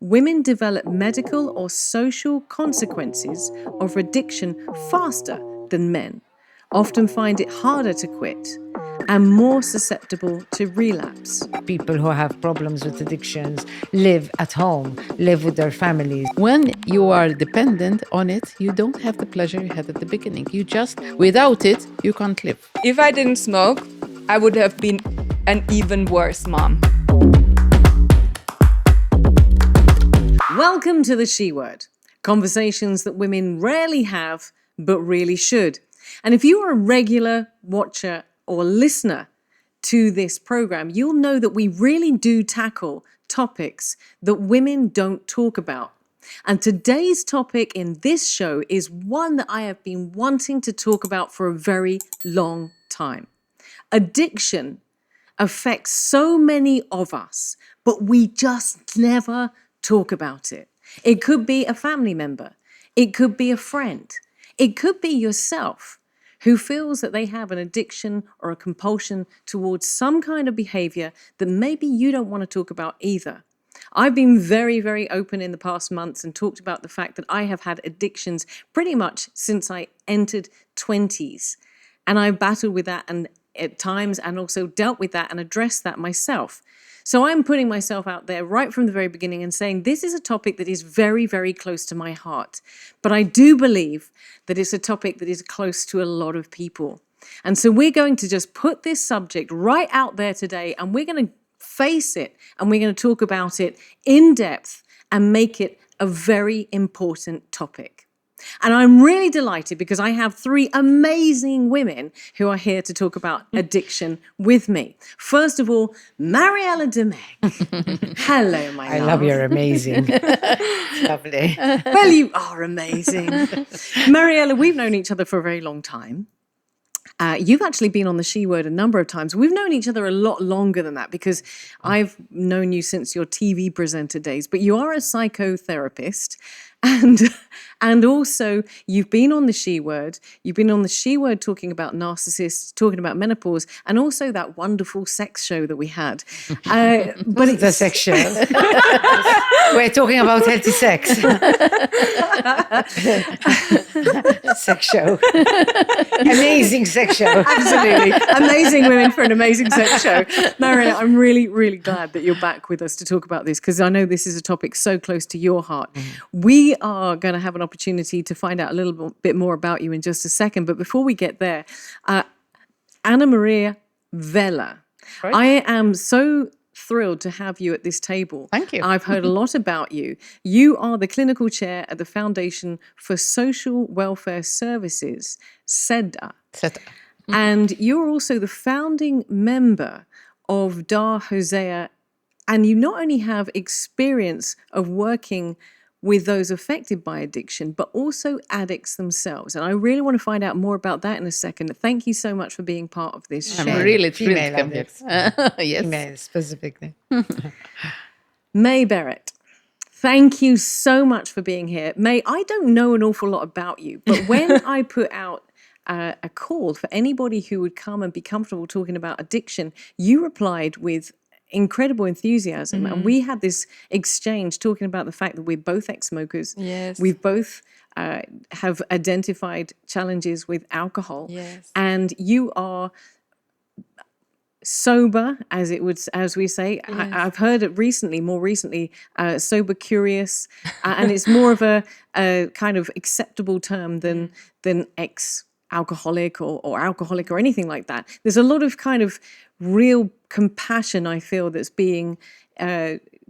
women develop medical or social consequences of addiction faster than men, often find it harder to quit, and more susceptible to relapse. People who have problems with addictions live at home, live with their families. When you are dependent on it, you don't have the pleasure you had at the beginning. You just, without it, you can't live. If I didn't smoke, I would have been an even worse mom. Welcome to the She Word, conversations that women rarely have, but really should. And if you are a regular watcher or listener to this program, you'll know that we really do tackle topics that women don't talk about. And today's topic in this show is one that I have been wanting to talk about for a very long time. Addiction affects so many of us, but we just never talk about it. It could be a family member. It could be a friend. It could be yourself who feels that they have an addiction or a compulsion towards some kind of behavior that maybe you don't want to talk about either. I've been very, very open in the past months and talked about the fact that I have had addictions pretty much since I entered 20s. And I've battled with that and at times and also dealt with that and addressed that myself. So I'm putting myself out there right from the very beginning and saying this is a topic that is very, very close to my heart. But I do believe that it's a topic that is close to a lot of people. And so we're going to just put this subject right out there today, and we're going to face it, and we're going to talk about it in depth and make it a very important topic. And I'm really delighted because I have three amazing women who are here to talk about addiction with me. First of all, Mariela de Meg. Hello, my I love. love you're amazing. Lovely. Well, you are amazing. Mariela, we've known each other for a very long time. You've actually been on the She Word a number of times. We've known each other a lot longer than that because I've known you since your TV presenter days. But you are a psychotherapist, and also you've been on the She Word. You've been on the She Word talking about narcissists, talking about menopause, and also that wonderful sex show that we had. But it's The sex show. We're talking about healthy sex. Sex show. Amazing sex show. Absolutely. Amazing women for an amazing sex show. Mariela, I'm really, really glad that you're back with us to talk about this because I know this is a topic so close to your heart. We are going to have an opportunity to find out a little bit more about you in just a second. But before we get there, Maria Vella, Right. I am so thrilled to have you at this table. Thank you. I've heard a lot about you. You are the clinical chair at the Foundation for Social Welfare Services, Sedqa. Sedqa. And you're also the founding member of Dar Hosea. And you not only have experience of working with those affected by addiction, but also addicts themselves. And I really want to find out more about that in a second. Thank you so much for being part of this show. I'm really thrilled to Female come here. Yes. Female specifically. Mei Berrit, thank you so much for being here. Mei, I don't know an awful lot about you, but when I put out a call for anybody who would come and be comfortable talking about addiction, you replied with incredible enthusiasm. And we had this exchange talking about the fact that we're both ex-smokers. Yes. We've both have identified challenges with alcohol. Yes. And you are sober, as we say. Yes. I've heard it more recently, sober curious, and it's more of a kind of acceptable term than ex-alcoholic or alcoholic or anything like that. There's a lot of kind of real compassion, I feel, that's being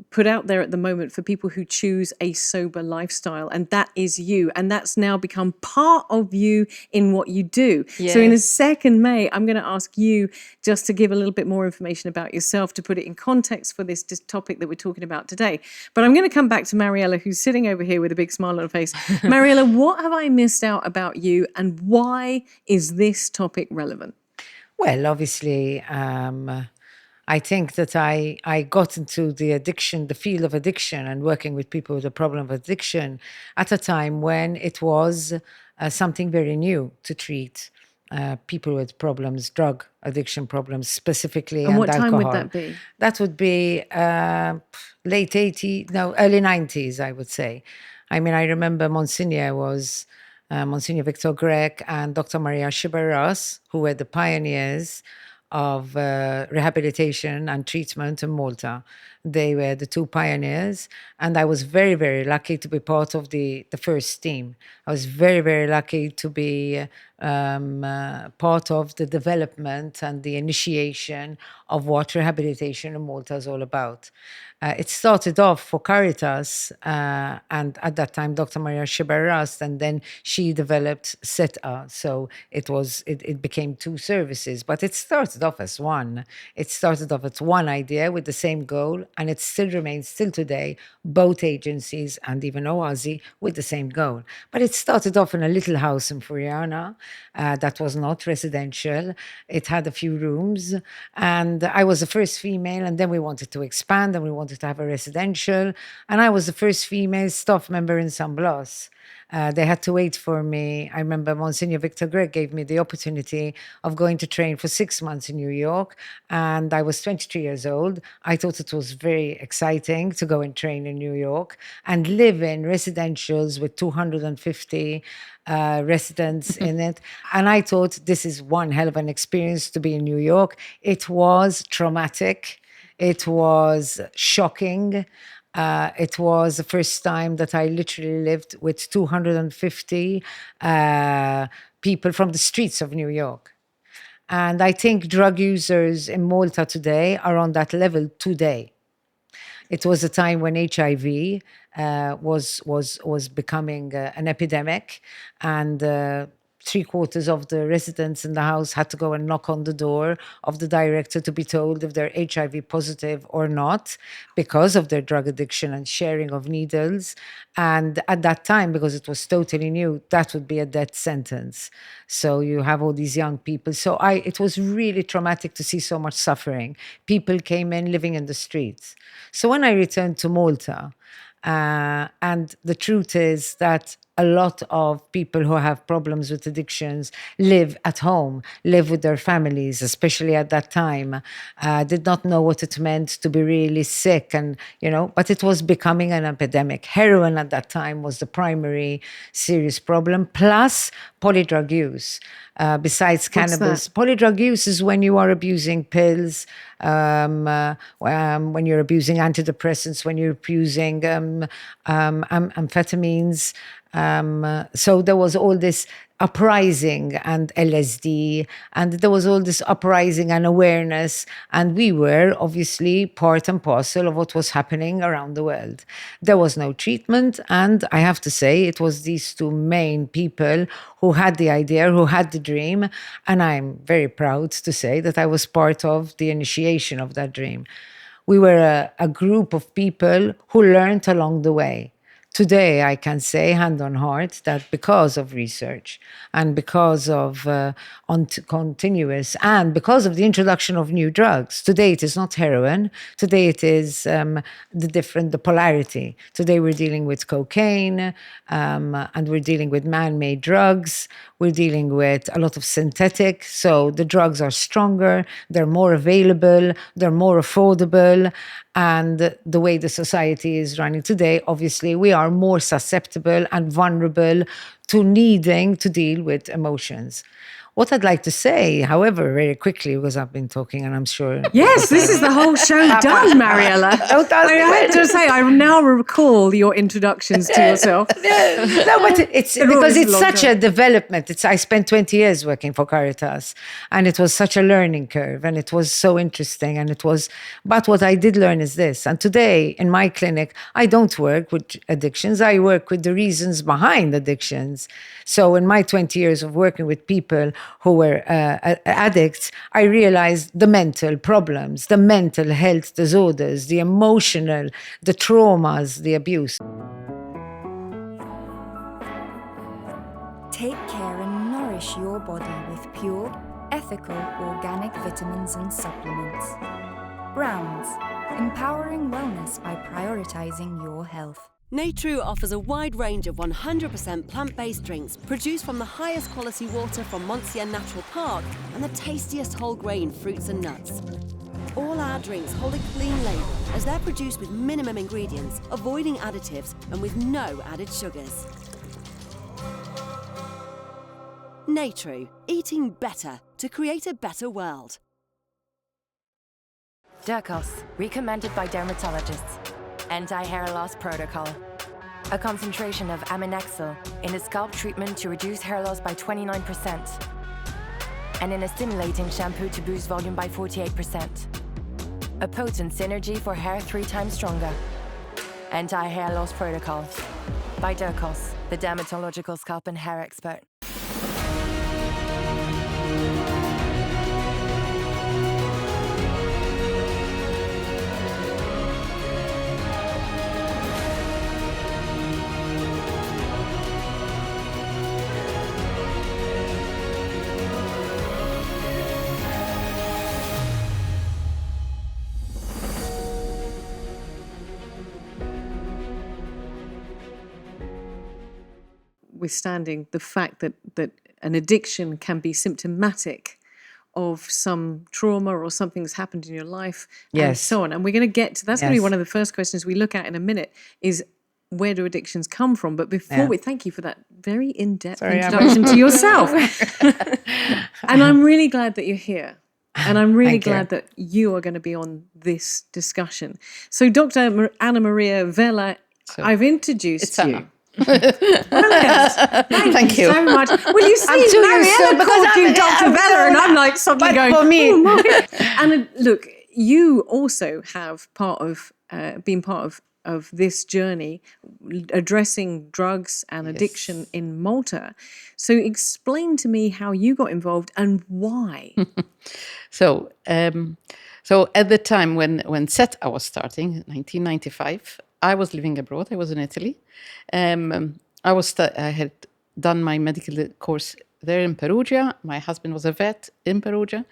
put out there at the moment for people who choose a sober lifestyle, and that is you, and that's now become part of you in what you do. Yes. So in a second, Mei, I'm going to ask you just to give a little bit more information about yourself to put it in context for this topic that we're talking about today. But I'm going to come back to Mariela, who's sitting over here with a big smile on her face. Mariela, what have I missed out about you, and why is this topic relevant? Well, obviously, I think that I got into the field of addiction and working with people with a problem of addiction at a time when it was something very new to treat. people with problems, drug addiction problems specifically, And what time alcohol. would that be? That would be late 80s, no, early 90s, I would say. I mean, I remember Monsignor Victor Grech and Dr. Maria Vella, who were the pioneers of rehabilitation and treatment in Malta. They were the two pioneers, and I was very, very lucky to be part of the first team. I was very, very lucky to be part of the development and the initiation of what rehabilitation in Malta is all about. It started off for Caritas, and at that time, Dr. Maria Vella, and then she developed Sedqa. So it became two services, but it started off as one. It started off as one idea with the same goal, and it still remains, still today, both agencies and even OASI with the same goal. But it started off in a little house in Furiana that was not residential. It had a few rooms, and I was the first female, and then we wanted to expand, and we wanted to have a residential, and I was the first female staff member in San Blas. They had to wait for me. I remember Monsignor Victor Grech gave me the opportunity of going to train for 6 months in New York, and I was 23 years old. I thought it was very exciting to go and train in New York and live in residentials with 250 residents in it. And I thought this is one hell of an experience to be in New York. It was traumatic. It was shocking. It was the first time that I literally lived with 250 people from the streets of New York. And I think drug users in Malta today are on that level today. It was a time when HIV was becoming an epidemic, and 3/4 of the residents in the house had to go and knock on the door of the director to be told if they're HIV positive or not because of their drug addiction and sharing of needles. And at that time, because it was totally new, that would be a death sentence. So you have all these young people. So it was really traumatic to see so much suffering. People came in living in the streets. So when I returned to Malta, and the truth is that a lot of people who have problems with addictions live at home, live with their families, especially at that time, did not know what it meant to be really sick, and but it was becoming an epidemic. Heroin at that time was the primary serious problem, plus polydrug use. Besides cannabis, polydrug use is when you are abusing pills, when you're abusing antidepressants, when you're abusing amphetamines. So there was all this uprising and LSD, and there was all this uprising and awareness, and we were obviously part and parcel of what was happening around the world. There was no treatment, and I have to say it was these two main people who had the idea, who had the dream, and I'm very proud to say that I was part of the initiation of that dream. We were a group of people who learned along the way. Today, I can say, hand on heart, that because of research and because of continuous and because of the introduction of new drugs, today it is not heroin. Today it is the polarity. Today we're dealing with cocaine, and we're dealing with man-made drugs. We're dealing with a lot of synthetic. So the drugs are stronger, they're more available, they're more affordable. And the way the society is running today, obviously, we are more susceptible and vulnerable to needing to deal with emotions. What I'd like to say, however, very quickly, because I've been talking and I'm sure... Yes, this is the whole show done, Mariela. I have to say, I now recall your introductions to yourself. No, but it's because it's such a development. I spent 20 years working for Caritas, and it was such a learning curve, and it was so interesting, but what I did learn is this, and today in my clinic, I don't work with addictions, I work with the reasons behind addictions. So in my 20 years of working with people who were addicts, I realized the mental problems, the mental health disorders, the emotional, the traumas, the abuse. Take care and nourish your body with pure, ethical, organic vitamins and supplements. Browns, empowering wellness by prioritizing your health. Natru offers a wide range of 100% plant-based drinks produced from the highest quality water from Monsier Natural Park and the tastiest whole grain fruits and nuts. All our drinks hold a clean label as they're produced with minimum ingredients, avoiding additives and with no added sugars. Natru, eating better to create a better world. Dercos, recommended by dermatologists. Anti-hair loss protocol. A concentration of aminexyl in a scalp treatment to reduce hair loss by 29%. And in a stimulating shampoo to boost volume by 48%. A potent synergy for hair 3 times stronger. Anti-hair loss protocol. By Dercos, the dermatological scalp and hair expert. Withstanding the fact that an addiction can be symptomatic of some trauma or something that's happened in your life and Yes. so on. And we're going to get to, that's going to be Yes. one of the first questions we look at in a minute, is where do addictions come from? But before Yeah. we, thank you for that very in-depth Sorry, I'm- introduction to yourself. And I'm really glad that you're here. And I'm really Thank you. glad that you are going to be on this discussion. So Dr. Anna Maria Vella, I've introduced It's you. Anna. Brilliant. Thank you so much. Well, you see, I'm too used to Mariela it because called you I'm- Dr. I'm Vella, and Vella. I'm like suddenly But going, for me- oh my. And look, you also have been part of this journey addressing drugs and addiction in Malta. So explain to me how you got involved and why. So, so at the time when Sedqa was starting, 1995, I was living abroad. I was in Italy. I had done my medical course there in Perugia. My husband was a vet in Perugia,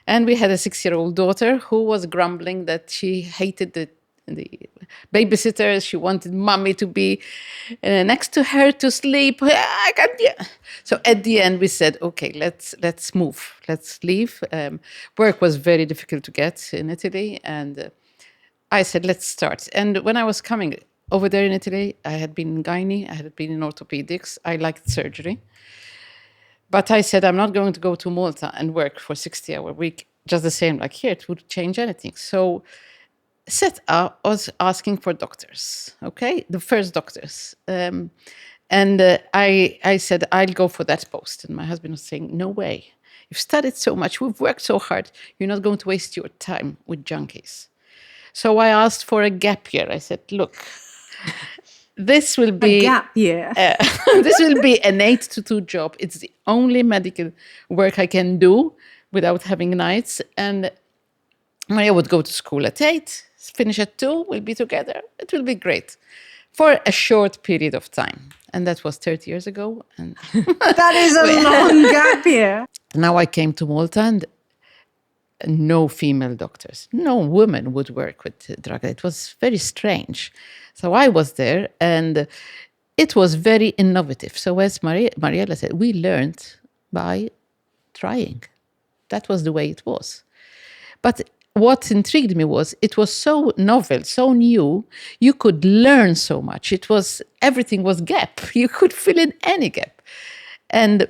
and we had a 6-year-old daughter who was grumbling that she hated the babysitter. She wanted mommy to be next to her to sleep. I can't. Yeah. So at the end, we said, okay, let's move. Let's leave. Work was very difficult to get in Italy, and I said, let's start. And when I was coming over there in Italy, I had been in gynae, I had been in orthopedics. I liked surgery. But I said, I'm not going to go to Malta and work for 60-hour week, just the same like here. It would change anything. So Sedqa was asking for doctors, okay? The first doctors. I said, I'll go for that post. And my husband was saying, no way. You've studied so much. We've worked so hard. You're not going to waste your time with junkies. So I asked for a gap year. I said, look, this will be A gap year. this will be an 8 to 2 job. It's the only medical work I can do without having nights. And Maria would go to school at 8, finish at 2, we'll be together. It will be great for a short period of time. And that was 30 years ago. And That is a long gap year. now I came to Malta and no female doctors, no woman would work with drug. It was very strange. So I was there and it was very innovative. So as Mariela said, we learned by trying. That was the way it was. But what intrigued me was it was so novel, so new. You could learn so much. Everything was gap. You could fill in any gap. And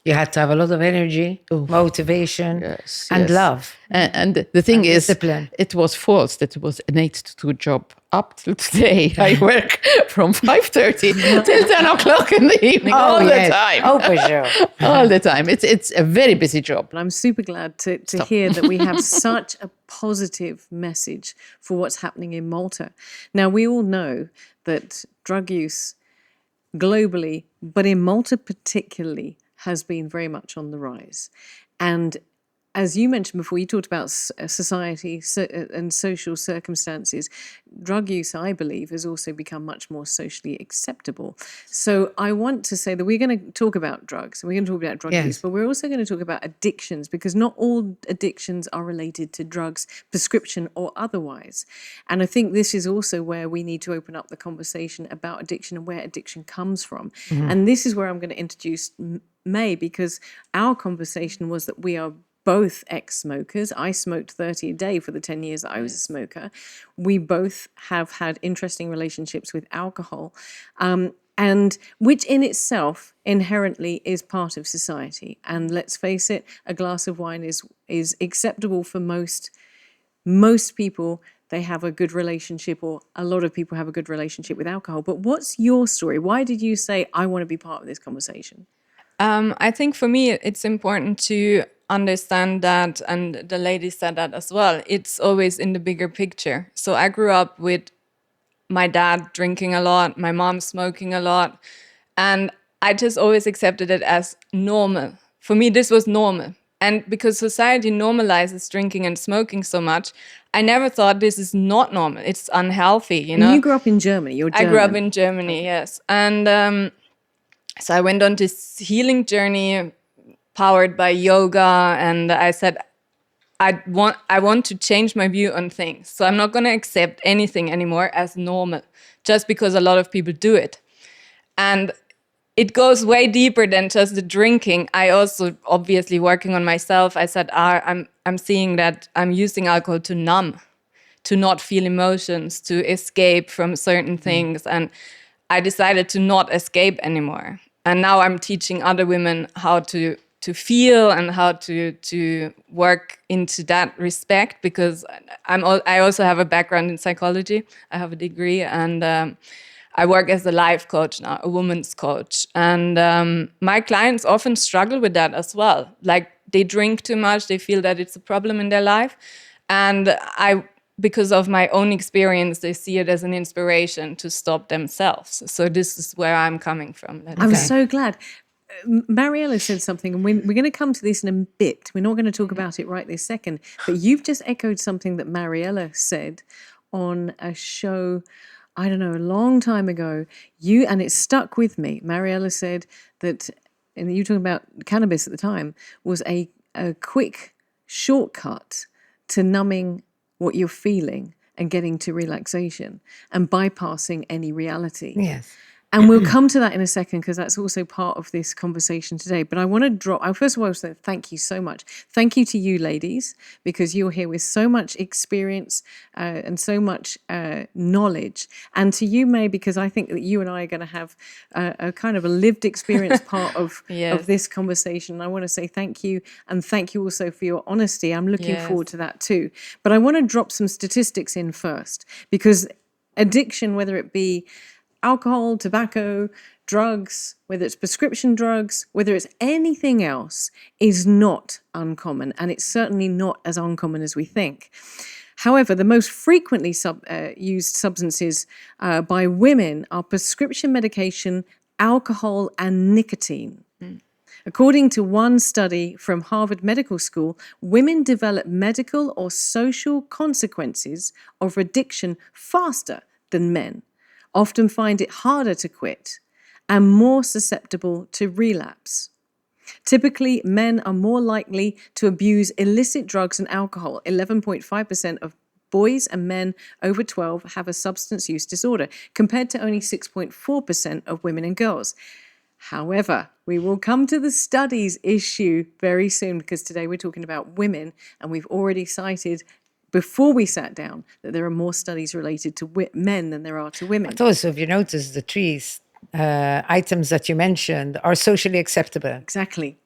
You had to have a lot of energy, motivation, and love. And the thing is, discipline. it was false that it was an 8 to 2 job. Up till today, I work from 5:30 till 10 o'clock in the evening, all the time. Oh, for sure. All the time. It's a very busy job. I'm super glad to hear that we have such a positive message for what's happening in Malta. Now, we all know that drug use globally, but in Malta particularly, has been very much on the rise. And as you mentioned before, you talked about society and social circumstances. Drug use, I believe, has also become much more socially acceptable. So I want to say that we're going to talk about drugs, and we're going to talk about drug use, but we're also going to talk about addictions, because not all addictions are related to drugs, prescription or otherwise. And I think this is also where we need to open up the conversation about addiction and where addiction comes from. And this is where I'm going to introduce Mei, because our conversation was that we are both ex-smokers. I smoked 30 a day for the 10 years that I was a smoker. We both have had interesting relationships with alcohol, and which in itself inherently is part of society. And let's face it, a glass of wine is acceptable for most people. They have a good relationship, or a lot of people have a good relationship with alcohol. But what's your story? Why did you say, I want to be part of this conversation? I think for me, it's important to understand that, and the lady said that as well, it's always in the bigger picture. So I grew up with my dad drinking a lot, my mom smoking a lot, and I just always accepted it as normal. For me, this was normal. And because society normalizes drinking and smoking so much, I never thought this is not normal. It's unhealthy, you know? And you grew up in Germany. You're German. I grew up in Germany, yes. And so I went on this healing journey powered by yoga, and I said, I want to change my view on things. So I'm not going to accept anything anymore as normal, just because a lot of people do it. And it goes way deeper than just the drinking. I also, obviously, working on myself, I said, I'm seeing that I'm using alcohol to numb, to not feel emotions, to escape from certain things. And I decided to not escape anymore. And now I'm teaching other women how to feel and how to work into that respect, because I also have a background in psychology. I have a degree, and I work as a life coach now, a woman's coach. And my clients often struggle with that as well. Like, they drink too much, they feel that it's a problem in their life. And because of my own experience, they see it as an inspiration to stop themselves. So this is where I'm coming from. I'm so glad. Mariela said something, and we're going to come to this in a bit. We're not going to talk about it right this second. But you've just echoed something that Mariela said on a show, I don't know, a long time ago. And it stuck with me. Mariela said that, and you were talking about cannabis at the time, was a quick shortcut to numbing what you're feeling and getting to relaxation and bypassing any reality. Yes. And we'll come to that in a second, because that's also part of this conversation today. But I want to first of all, say thank you so much. Thank you to you ladies, because you're here with so much experience and so much knowledge. And to you, Mei, because I think that you and I are going to have a kind of a lived experience part of this conversation. I want to say thank you, and thank you also for your honesty. I'm looking forward to that too. But I want to drop some statistics in first, because addiction, whether it be alcohol, tobacco, drugs, whether it's prescription drugs, whether it's anything else, is not uncommon. And it's certainly not as uncommon as we think. However, the most frequently used substances by women are prescription medication, alcohol, and nicotine. According to one study from Harvard Medical School, women develop medical or social consequences of addiction faster than men, often find it harder to quit, and more susceptible to relapse. Typically, men are more likely to abuse illicit drugs and alcohol. 11.5% of boys and men over 12 have a substance use disorder, compared to only 6.4% of women and girls. However, we will come to the studies issue very soon, because today we're talking about women, and we've already cited before we sat down that there are more studies related to men than there are to women. But also, if you notice, the three items that you mentioned are socially acceptable. Exactly.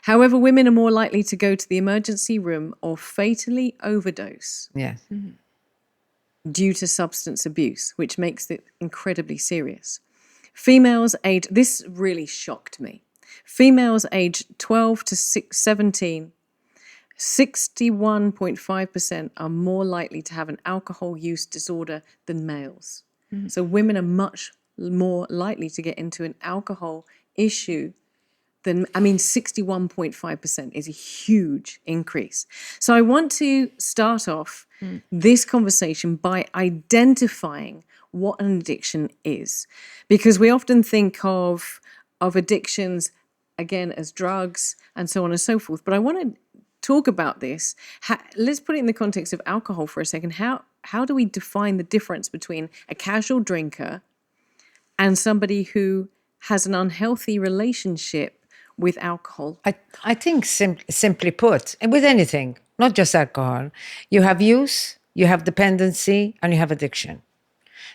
However, women are more likely to go to the emergency room or fatally overdose due to substance abuse, which makes it incredibly serious. Females aged, this really shocked me. Females aged 12 to 17, 61.5% are more likely to have an alcohol use disorder than males. So women are much more likely to get into an alcohol issue then, I mean, 61.5% is a huge increase. So I want to start off this conversation by identifying what an addiction is, because we often think of addictions, again, as drugs and so on and so forth. But I want to talk about this. Let's put it in the context of alcohol for a second. How do we define the difference between a casual drinker and somebody who has an unhealthy relationship with alcohol? I think simply put, and with anything, not just alcohol, you have use, you have dependency, and you have addiction.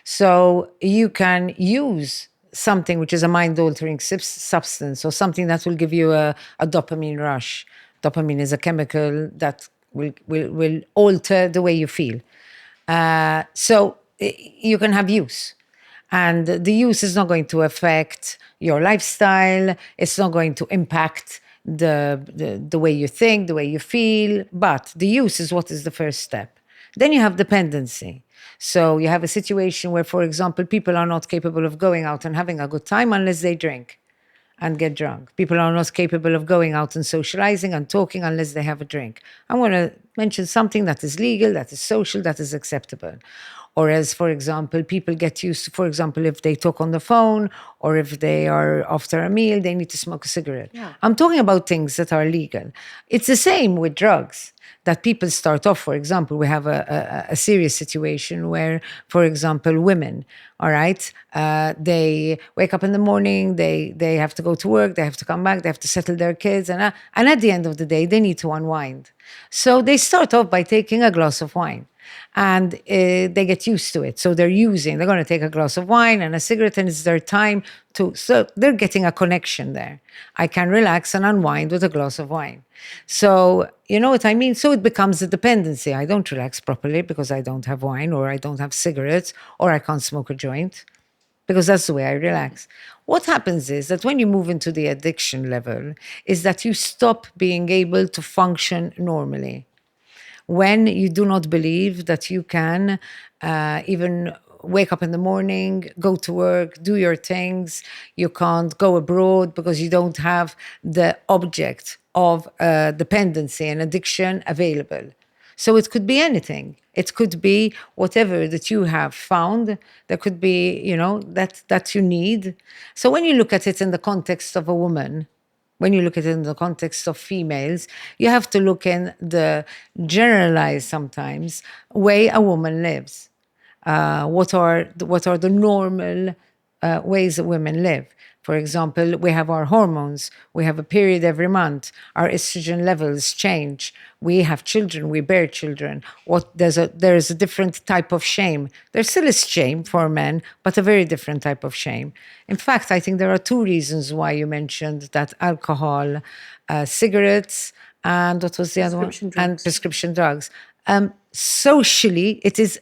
So you can use something which is a mind-altering substance or something that will give you a dopamine rush. Dopamine is a chemical that will alter the way you feel. So you can have use. And the use is not going to affect your lifestyle. It's not going to impact the way you think, the way you feel. But the use is what is the first step. Then you have dependency. So you have a situation where, for example, people are not capable of going out and having a good time unless they drink and get drunk. People are not capable of going out and socializing and talking unless they have a drink. I want to mention something that is legal, that is social, that is acceptable. Or as, for example, people get used to, for example, if they talk on the phone or if they are after a meal, they need to smoke a cigarette. Yeah. I'm talking about things that are legal. It's the same with drugs. That people start off, for example, we have a serious situation where, for example, women, all right, they wake up in the morning, they have to go to work, they have to come back, they have to settle their kids, and at the end of the day, they need to unwind. So they start off by taking a glass of wine. And they get used to it. So they're going to take a glass of wine and a cigarette, and it's their time so they're getting a connection there. I can relax and unwind with a glass of wine. So, you know what I mean? So it becomes a dependency. I don't relax properly because I don't have wine, or I don't have cigarettes, or I can't smoke a joint, because that's the way I relax. What happens is that when you move into the addiction level, is that you stop being able to function normally. When you do not believe that you can even wake up in the morning, go to work, do your things, you can't go abroad because you don't have the object of dependency and addiction available. So it could be anything. It could be whatever that you have found. There could be, that you need. So when you look at it in the context of a woman, when you look at it in the context of females, you have to look in the generalized sometimes way a woman lives. What are the normal ways that women live? For example, we have our hormones. We have a period every month. Our estrogen levels change. We have children. We bear children. There is a different type of shame. There still is shame for men, but a very different type of shame. In fact, I think there are two reasons why you mentioned that alcohol, cigarettes, and what was the other one? And prescription drugs. Socially, it is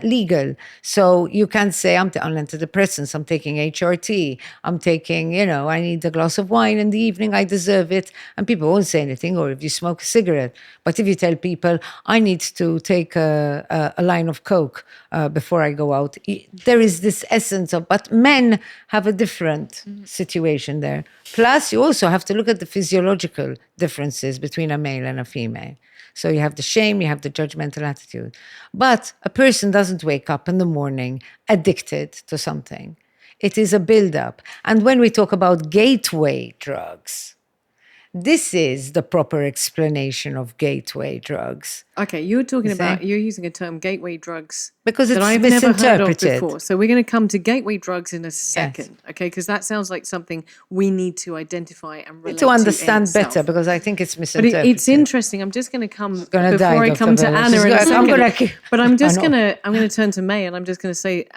legal. So you can say, I'm on antidepressants, I'm taking HRT, I'm taking, I need a glass of wine in the evening, I deserve it. And people won't say anything, or if you smoke a cigarette. But if you tell people, I need to take a line of Coke before I go out, there is this essence of, but men have a different situation there. Plus, you also have to look at the physiological differences between a male and a female. So you have the shame, you have the judgmental attitude. But a person doesn't wake up in the morning addicted to something. It is a build-up. And when we talk about gateway drugs, this is the proper explanation of gateway drugs. Okay, you're using a term, gateway drugs, because it's that I've never heard of misinterpreted. before. So we're going to come to gateway drugs in a second, okay? Because that sounds like something we need to identify and relate To understand in itself. better, because I think it's But misinterpreted. it's interesting. I'm just going to come gonna die, before I Dr. come to Vella. Anna She's in a gonna- second. But I'm just I know. I'm going to turn to May, and I'm just going to say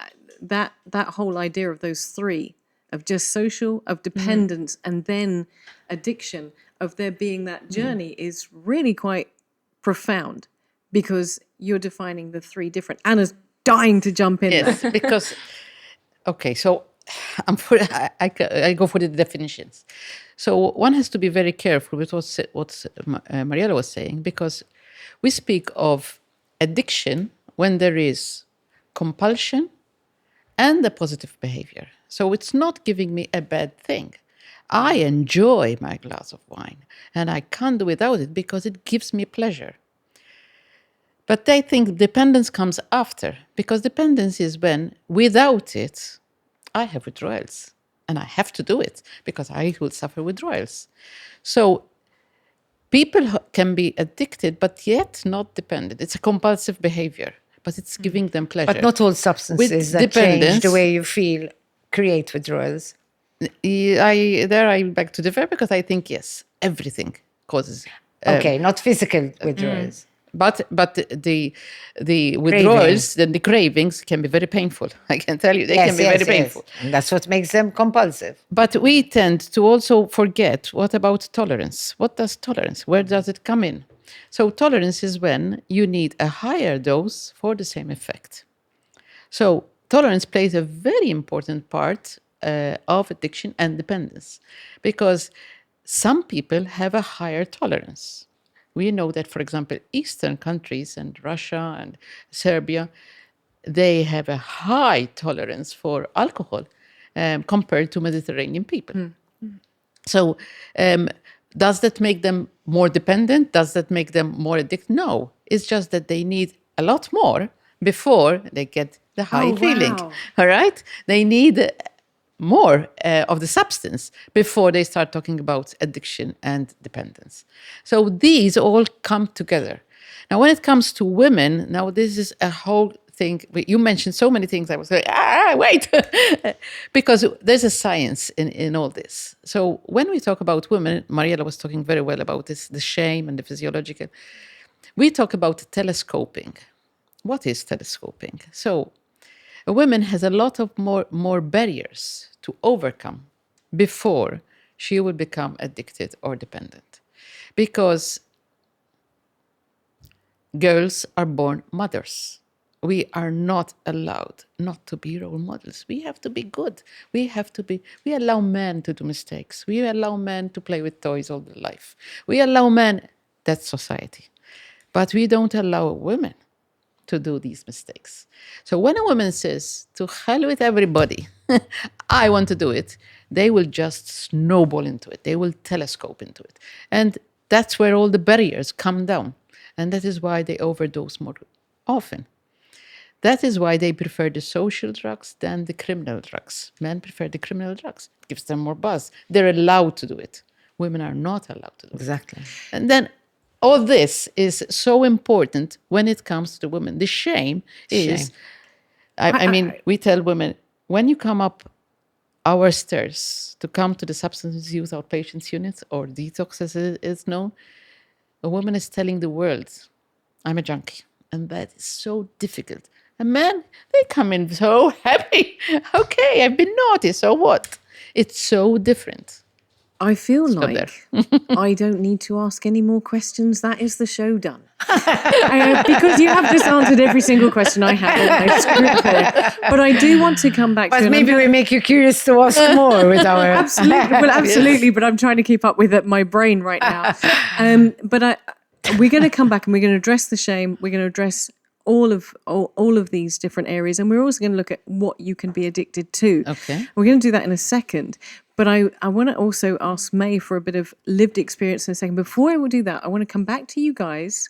that whole idea of those three, of just social, of dependence, and then addiction, of there being that journey is really quite profound, because you're defining the three different. Anna's dying to jump in Yes, there. because so I go for the definitions. So one has to be very careful with what Mariela was saying, because we speak of addiction when there is compulsion and a positive behavior. So it's not giving me a bad thing. I enjoy my glass of wine, and I can't do without it because it gives me pleasure. But they think dependence comes after, because dependence is when, without it, I have withdrawals. And I have to do it because I will suffer withdrawals. So people can be addicted, but yet not dependent. It's a compulsive behavior, but it's giving them pleasure. But not all substances that change the way you feel create withdrawals. I beg to differ, because I think, yes, everything causes. Okay, not physical withdrawals. But the withdrawals, the cravings can be very painful. I can tell you, they can be very painful. And that's what makes them compulsive. But we tend to also forget, what about tolerance? What does tolerance? Where does it come in? So tolerance is when you need a higher dose for the same effect. So tolerance plays a very important part of addiction and dependence, because some people have a higher tolerance. We know that, for example, Eastern countries and Russia and Serbia, they have a high tolerance for alcohol compared to Mediterranean people. So does that make them more dependent? Does that make them more addicted? No, it's just that they need a lot more before they get the high feeling. All right? They need more of the substance before they start talking about addiction and dependence. So these all come together. Now, when it comes to women, now this is a whole thing. You mentioned so many things. I was like, wait, because there's a science in all this. So when we talk about women, Mariela was talking very well about this, the shame and the physiological. We talk about telescoping. What is telescoping? So a woman has a lot of more barriers to overcome before she will become addicted or dependent. Because girls are born mothers. We are not allowed not to be role models. We have to be good. We allow men to do mistakes. We allow men to play with toys all their life. We allow men, that's society. But we don't allow women to do these mistakes. So when a woman says, to hell with everybody, I want to do it, they will just snowball into it. They will telescope into it. And that's where all the barriers come down. And that is why they overdose more often. That is why they prefer the social drugs than the criminal drugs. Men prefer the criminal drugs. It gives them more buzz. They're allowed to do it. Women are not allowed to do it. Exactly. And then all this is so important when it comes to women. The shame is, I mean, we tell women, when you come up our stairs to come to the substance use outpatients unit, or detox as it is known, a woman is telling the world, I'm a junkie. And that is so difficult. And men, they come in so happy. Okay, I've been naughty, so what? It's so different. I feel like I don't need to ask any more questions. That is the show done. Because you have just answered every single question I had on my script there. But I do want to come back to it. But maybe we make you curious to ask more with our... Absolutely. Well, absolutely. Yes. But I'm trying to keep up with my brain right now. We're going to come back and we're going to address the shame. We're going to address all of these different areas. And we're also going to look at what you can be addicted to. Okay. We're going to do that in a second. But I want to also ask Mei for a bit of lived experience in a second. Before I will do that, I want to come back to you guys.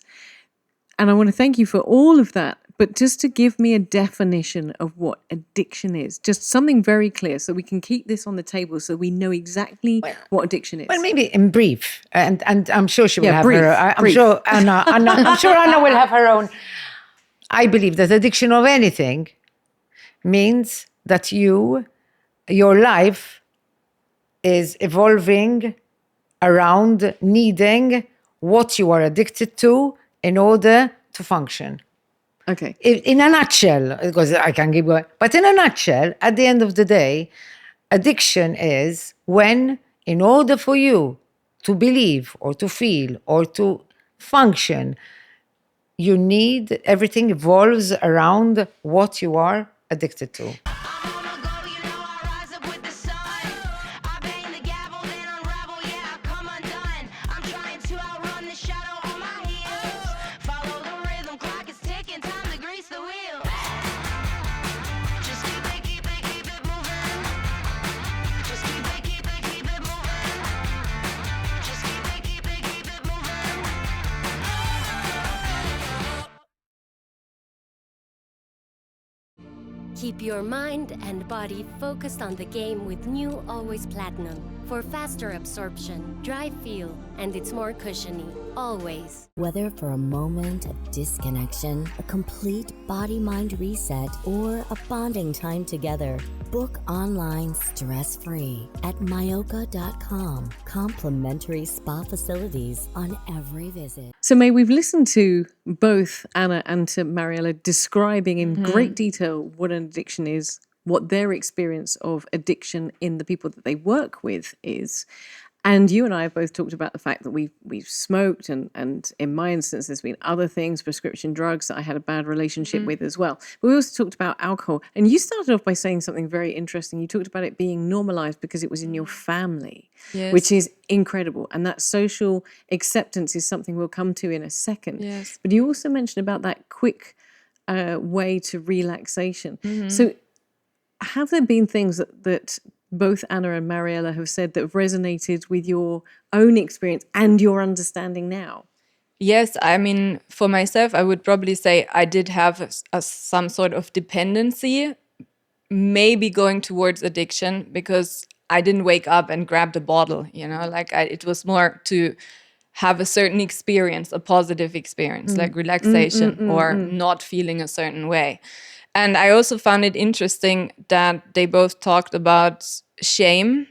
And I want to thank you for all of that. But just to give me a definition of what addiction is, just something very clear so we can keep this on the table so we know exactly what addiction is. Well, maybe in brief. And I'm sure she will have brief, her... I'm sure Anna will have her own... I believe that addiction of anything means that your life is evolving around needing what you are addicted to in order to function. Okay. In a nutshell, because I can keep going, but in a nutshell, at the end of the day, addiction is when, in order for you to believe or to feel or to function, you need, everything evolves around what you are addicted to. Keep your mind and body focused on the game with new Always Platinum. For faster absorption, dry feel, and it's more cushiony. Always. Whether for a moment of disconnection, a complete body-mind reset, or a bonding time together, book online stress-free at Myoka.com. Complimentary spa facilities on every visit. So, May, we've listened to both Anna and to Mariela describing in great detail what an addiction is, what their experience of addiction in the people that they work with is. And you and I have both talked about the fact that we've smoked, and in my instance, there's been other things, prescription drugs that I had a bad relationship with as well. But we also talked about alcohol. And you started off by saying something very interesting. You talked about it being normalized because it was in your family, which is incredible. And that social acceptance is something we'll come to in a second. Yes. But you also mentioned about that quick way to relaxation. So have there been things that both Anna and Mariela have said that have resonated with your own experience and your understanding now? Yes, I mean, for myself, I would probably say I did have some sort of dependency, maybe going towards addiction, because I didn't wake up and grab the bottle, like it was more to have a certain experience, a positive experience, like relaxation or not feeling a certain way. And I also found it interesting that they both talked about shame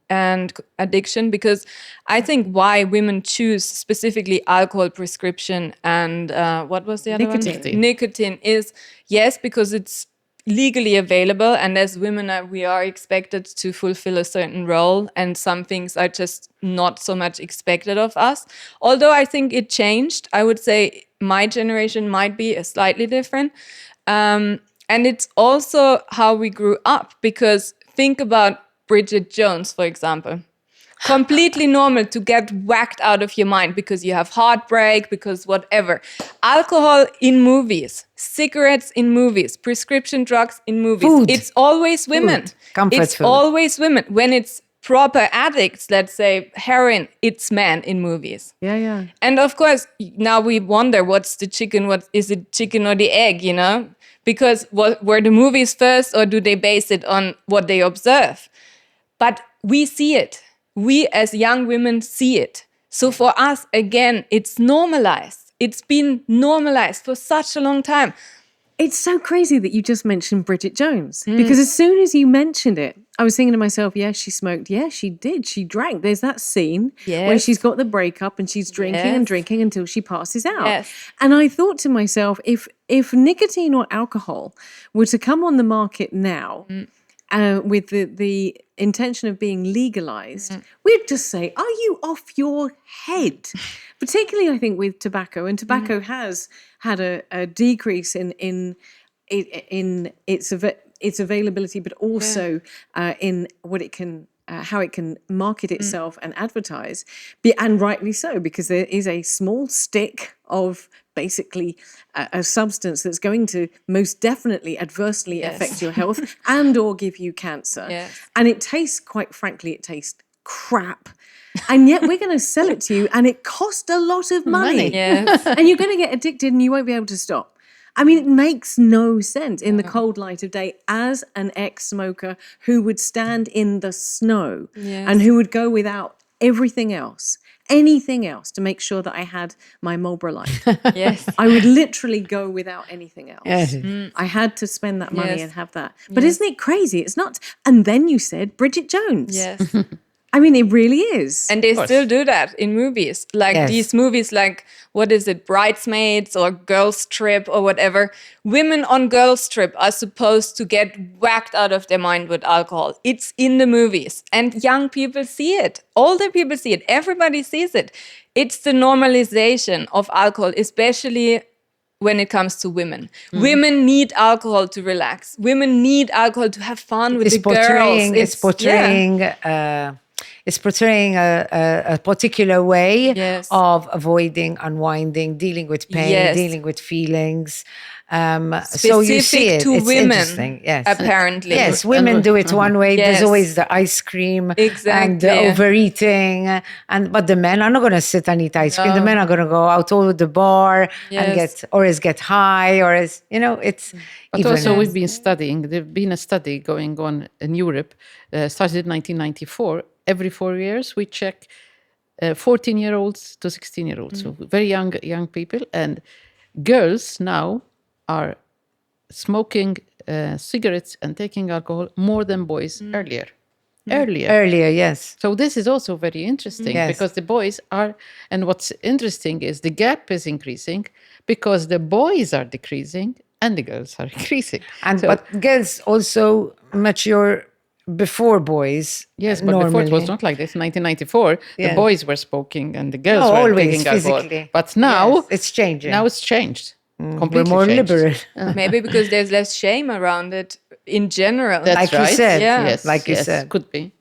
and addiction, because I think why women choose specifically alcohol, prescription, and what was the other one? Nicotine is, yes, because it's legally available, and as women we are expected to fulfill a certain role, and some things are just not so much expected of us. Although I think it changed. I would say my generation might be slightly different. And it's also how we grew up, because think about Bridget Jones, for example. Completely normal to get whacked out of your mind because you have heartbreak, because whatever. Alcohol in movies, cigarettes in movies, prescription drugs in movies. Food. It's always women. Comfort food. Always women. When it's proper addicts, let's say heroin, it's men in movies. Yeah. And of course, now we wonder what's the chicken, what is it, chicken or the egg, Because were the movies first, or do they base it on what they observe? But we see it. We as young women see it. So for us, again, it's normalized. It's been normalized for such a long time. It's so crazy that you just mentioned Bridget Jones, because as soon as you mentioned it, I was thinking to myself, yes, she smoked. Yes, she did. She drank. There's that scene where she's got the breakup and she's drinking and drinking until she passes out. Yes. And I thought to myself, if nicotine or alcohol were to come on the market now, with the intention of being legalized, we'd just say, are you off your head? Particularly, I think, with tobacco. And tobacco has had a decrease in its availability, but also in what it can, how it can market itself and advertise. And rightly so, because there is a small stick of basically a substance that's going to most definitely adversely affect your health and or give you cancer. Yes. And it tastes, quite frankly, it tastes crap. And yet we're going to sell it to you, and it costs a lot of money. Yes. And you're going to get addicted and you won't be able to stop. I mean, it makes no sense in the cold light of day as an ex-smoker who would stand in the snow and who would go without everything else, anything else, to make sure that I had my Marlboro Light. Yes. I would literally go without anything else. Yes. I had to spend that money Yes. and have that. But isn't it crazy? It's not. And then you said Bridget Jones. Yes. I mean, it really is. And they still do that in movies. Like these movies, like, what is it, Bridesmaids or Girls Trip or whatever. Women on Girls Trip are supposed to get whacked out of their mind with alcohol. It's in the movies. And young people see it. Older people see it. Everybody sees it. It's the normalization of alcohol, especially when it comes to women. Women need alcohol to relax. Women need alcohol to have fun with the girls. It's portraying a particular way Yes. of avoiding, unwinding, dealing with pain, Yes. dealing with feelings. So you see Specific it. to It's women, interesting. Yes. apparently. Yes, women do it one way. There's Yes. always the ice cream and Exactly. the overeating, but the men are not going to sit and eat ice cream. The No. men are going to go out to the bar and Yes. get high, it's. But even, also, we've been studying. There's been a study going on in Europe, started in 1994. Every 4 years, we check 14-year-olds to 16-year-olds, so very young people, and girls now are smoking cigarettes and taking alcohol more than boys earlier. earlier, yes. So this is also very interesting Yes. because the boys are, and what's interesting is the gap is increasing because the boys are decreasing and the girls are increasing. But girls also mature before boys. Yes, but normally. before it was not like this. In 1994, Yes. the boys were smoking and the girls No, were always taking alcohol. physically. But now, Yes, it's changing. now it's changed. We're Completely more changed. liberal. Maybe because there's less shame around it in general. That's Like you right. said, Yeah. Yes, like you yes, said. could be.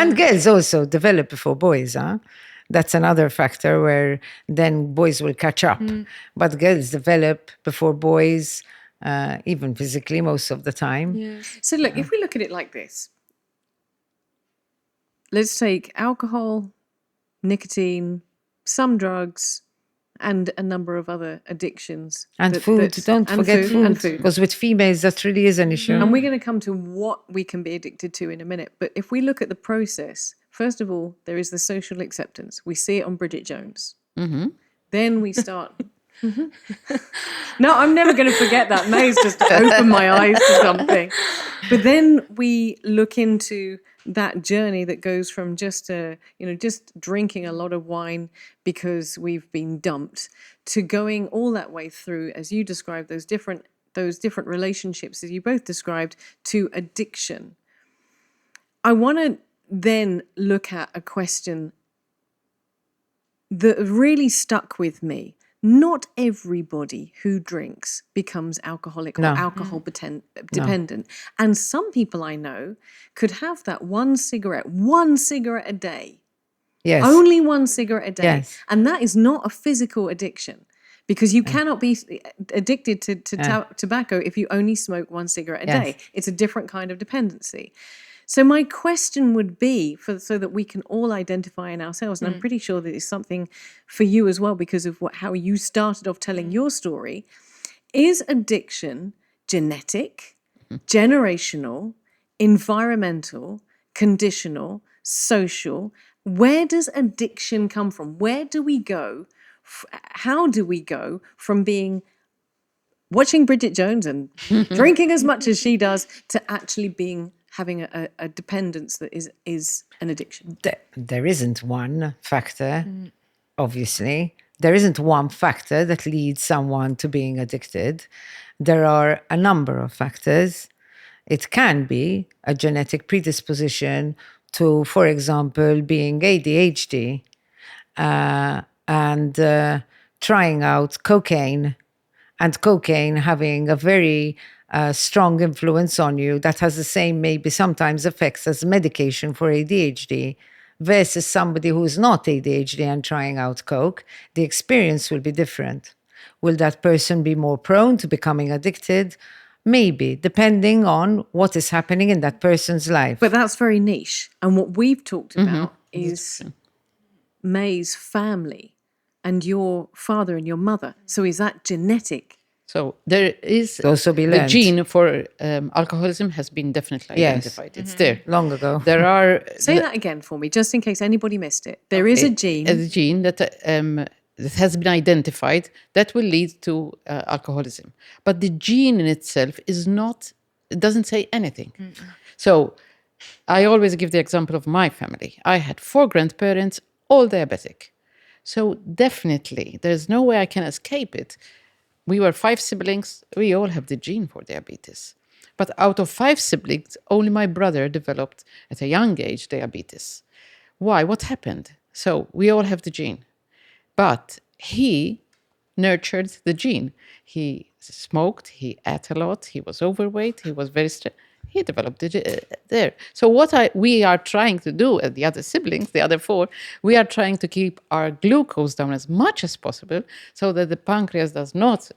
And girls also develop before boys, huh? That's another factor where then boys will catch up. But girls develop before boys, even physically most of the time. So look, if we look at it like this, let's take alcohol, nicotine, some drugs, and a number of other addictions. And that- food, that's- don't and forget And food. food. Because with females, that really is an issue. And we're going to come to what we can be addicted to in a minute. But if we look at the process, first of all, there is the social acceptance. We see it on Bridget Jones. Then we start. No, I'm never going to forget that. May's just opened my eyes to something. But then we look into that journey that goes from just drinking a lot of wine because we've been dumped to going all that way through, as you described, those different relationships, as you both described, to addiction. I want to then look at a question that really stuck with me. Not everybody who drinks becomes alcoholic or No. alcohol dependent. And some people I know could have that one cigarette a day. Yes. Only one cigarette a day. Yes. And that is not a physical addiction because you cannot be addicted to tobacco if you only smoke one cigarette a Yes. day. It's a different kind of dependency. So my question would be, so that we can all identify in ourselves, and I'm pretty sure that it's something for you as well because of how you started off telling your story, is addiction genetic, generational, environmental, conditional, social? Where does addiction come from? Where do we go? How do we go from watching Bridget Jones and drinking as much as she does to actually having a dependence that is an addiction? There isn't one factor, obviously. There isn't one factor that leads someone to being addicted. There are a number of factors. It can be a genetic predisposition to, for example, being ADHD and trying out cocaine, and cocaine having a very strong influence on you that has the same, maybe sometimes effects as medication for ADHD, versus somebody who's not ADHD and trying out coke. The experience will be different. Will that person be more prone to becoming addicted? Maybe, depending on what is happening in that person's life. But that's very niche. And what we've talked about is May's family and your father and your mother. So is that genetic? So there is also be the learned. gene for alcoholism has been definitely Yes. identified. It's there. Long ago. There are Say that again for me, just in case anybody missed it. There is a gene. a gene that has been identified that will lead to alcoholism. But the gene in itself it doesn't say anything. So I always give the example of my family. I had 4 grandparents, all diabetic. So definitely, there's no way I can escape it. We were 5 siblings. We all have the gene for diabetes. But out of 5 siblings, only my brother developed at a young age diabetes. Why? What happened? So we all have the gene. But he nurtured the gene. He smoked, he ate a lot, he was overweight, he was very stressed. He developed it there. So we are trying to do, the other siblings, the other 4, we are trying to keep our glucose down as much as possible so that the pancreas does not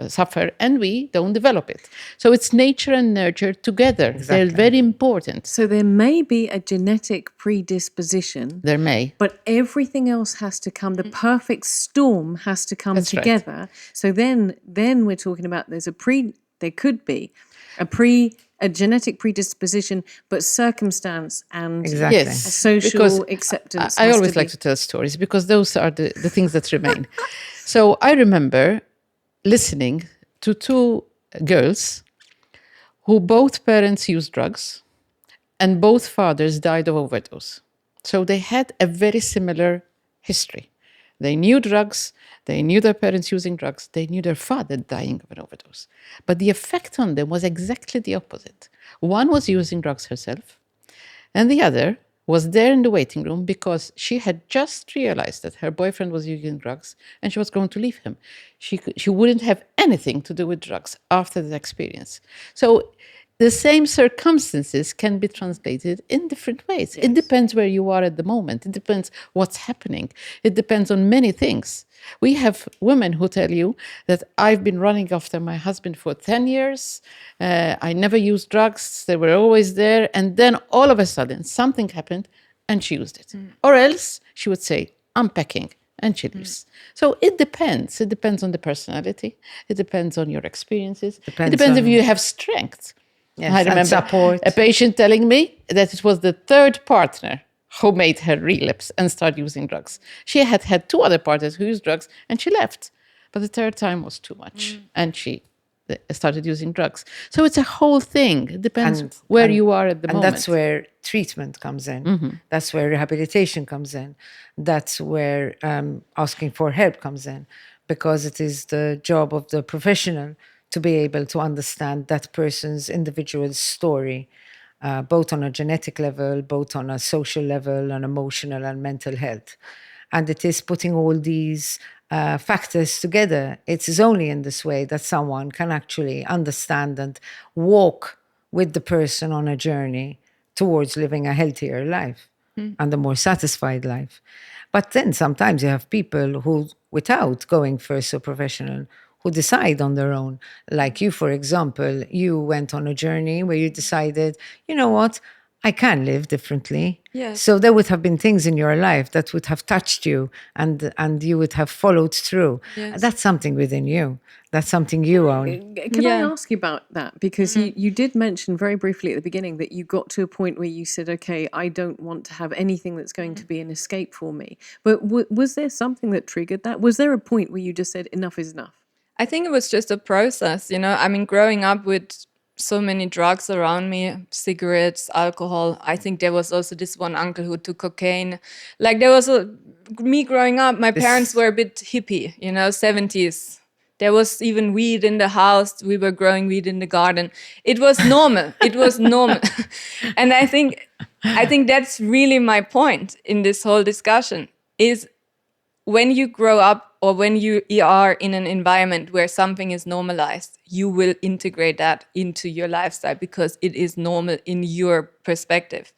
suffer and we don't develop it. So it's nature and nurture together. Exactly. They're very important. So there may be a genetic predisposition, There may. but everything else has to come. The perfect storm has to come That's right. together. So then we're talking about there could be a genetic predisposition, but circumstance and Exactly. Yes, social because acceptance. I has always to like be. to tell stories because those are the things that remain. So I remember listening to two girls who both parents used drugs and both fathers died of overdose. So they had a very similar history. They knew drugs, they knew their parents using drugs, they knew their father dying of an overdose. But the effect on them was exactly the opposite. One was using drugs herself, and the other was there in the waiting room because she had just realized that her boyfriend was using drugs and she was going to leave him. She wouldn't have anything to do with drugs after that experience. So the same circumstances can be translated in different ways. Yes. It depends where you are at the moment. It depends what's happening. It depends on many things. We have women who tell you that I've been running after my husband for 10 years. I never used drugs. They were always there. And then all of a sudden, something happened and she used it. Or else she would say, I'm packing. And she leaves. So it depends. It depends on the personality. It depends on your experiences. It depends if you have strength. Yes, I remember support. a patient telling me that it was the third partner who made her relapse and start using drugs. She had had two other partners who used drugs and she left. But the third time was too much and she started using drugs. So it's a whole thing. It depends where you are at the moment. And that's where treatment comes in. Mm-hmm. That's where rehabilitation comes in. That's where asking for help comes in. Because it is the job of the professional to be able to understand that person's individual story, both on a genetic level, both on a social level, on emotional and mental health. And it is putting all these factors together. It is only in this way that someone can actually understand and walk with the person on a journey towards living a healthier life and a more satisfied life. But then sometimes you have people who, without going first to a professional, who decide on their own. Like you, for example, you went on a journey where you decided, you know what, I can live differently. Yes. So there would have been things in your life that would have touched you and you would have followed through. Yes. That's something within you. That's something you own. Can I ask you about that? Because you did mention very briefly at the beginning that you got to a point where you said, okay, I don't want to have anything that's going to be an escape for me. But was there something that triggered that? Was there a point where you just said, enough is enough? I think it was just a process, you know. I mean, growing up with so many drugs around me, cigarettes, alcohol. I think there was also this one uncle who took cocaine. Like there was me growing up, my parents were a bit hippie, you know, 70s. There was even weed in the house. We were growing weed in the garden. It was normal. It was normal. And I think that's really my point in this whole discussion is when you grow up or when you are in an environment where something is normalized, you will integrate that into your lifestyle because it is normal in your perspective.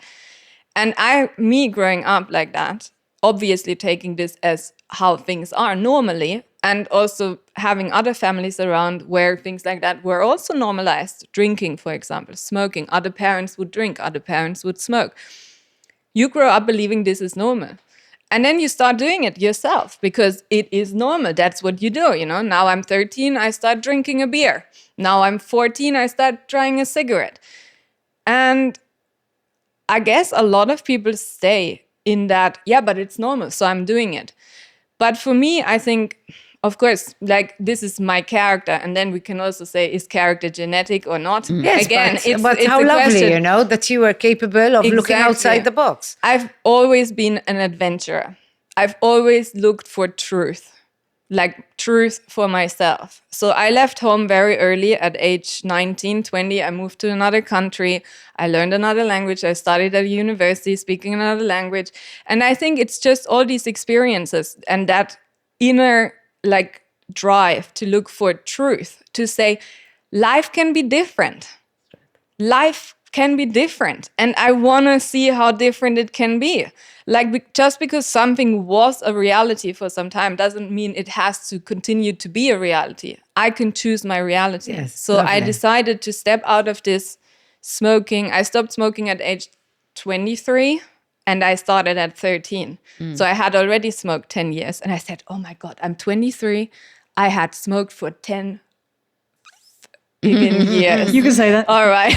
And me growing up like that, obviously taking this as how things are normally, and also having other families around where things like that were also normalized. Drinking, for example, smoking. Other parents would drink, other parents would smoke. You grow up believing this is normal. And then you start doing it yourself because it is normal. That's what you do, you know. Now I'm 13, I start drinking a beer. Now I'm 14, I start trying a cigarette. And I guess a lot of people stay in that, yeah, but it's normal, so I'm doing it. But for me, I think, of course, like this is my character. And then we can also say, is character genetic or not? Yes, again, but it's how a lovely, question. you know, that you are capable of looking outside the box. I've always been an adventurer. I've always looked for truth, like truth for myself. So I left home very early at age 19, 20. I moved to another country. I learned another language. I studied at a university speaking another language. And I think it's just all these experiences and that inner like drive to look for truth, to say life can be different. Life can be different, and I want to see how different it can be. Like, just because something was a reality for some time doesn't mean it has to continue to be a reality. I can choose my reality. Yes, So I lovely. decided to step out of this smoking. I stopped smoking at age 23 and I started at 13. So I had already smoked 10 years, and I said, oh my God, I'm 23. I had smoked for 10 years. You can say that. All right.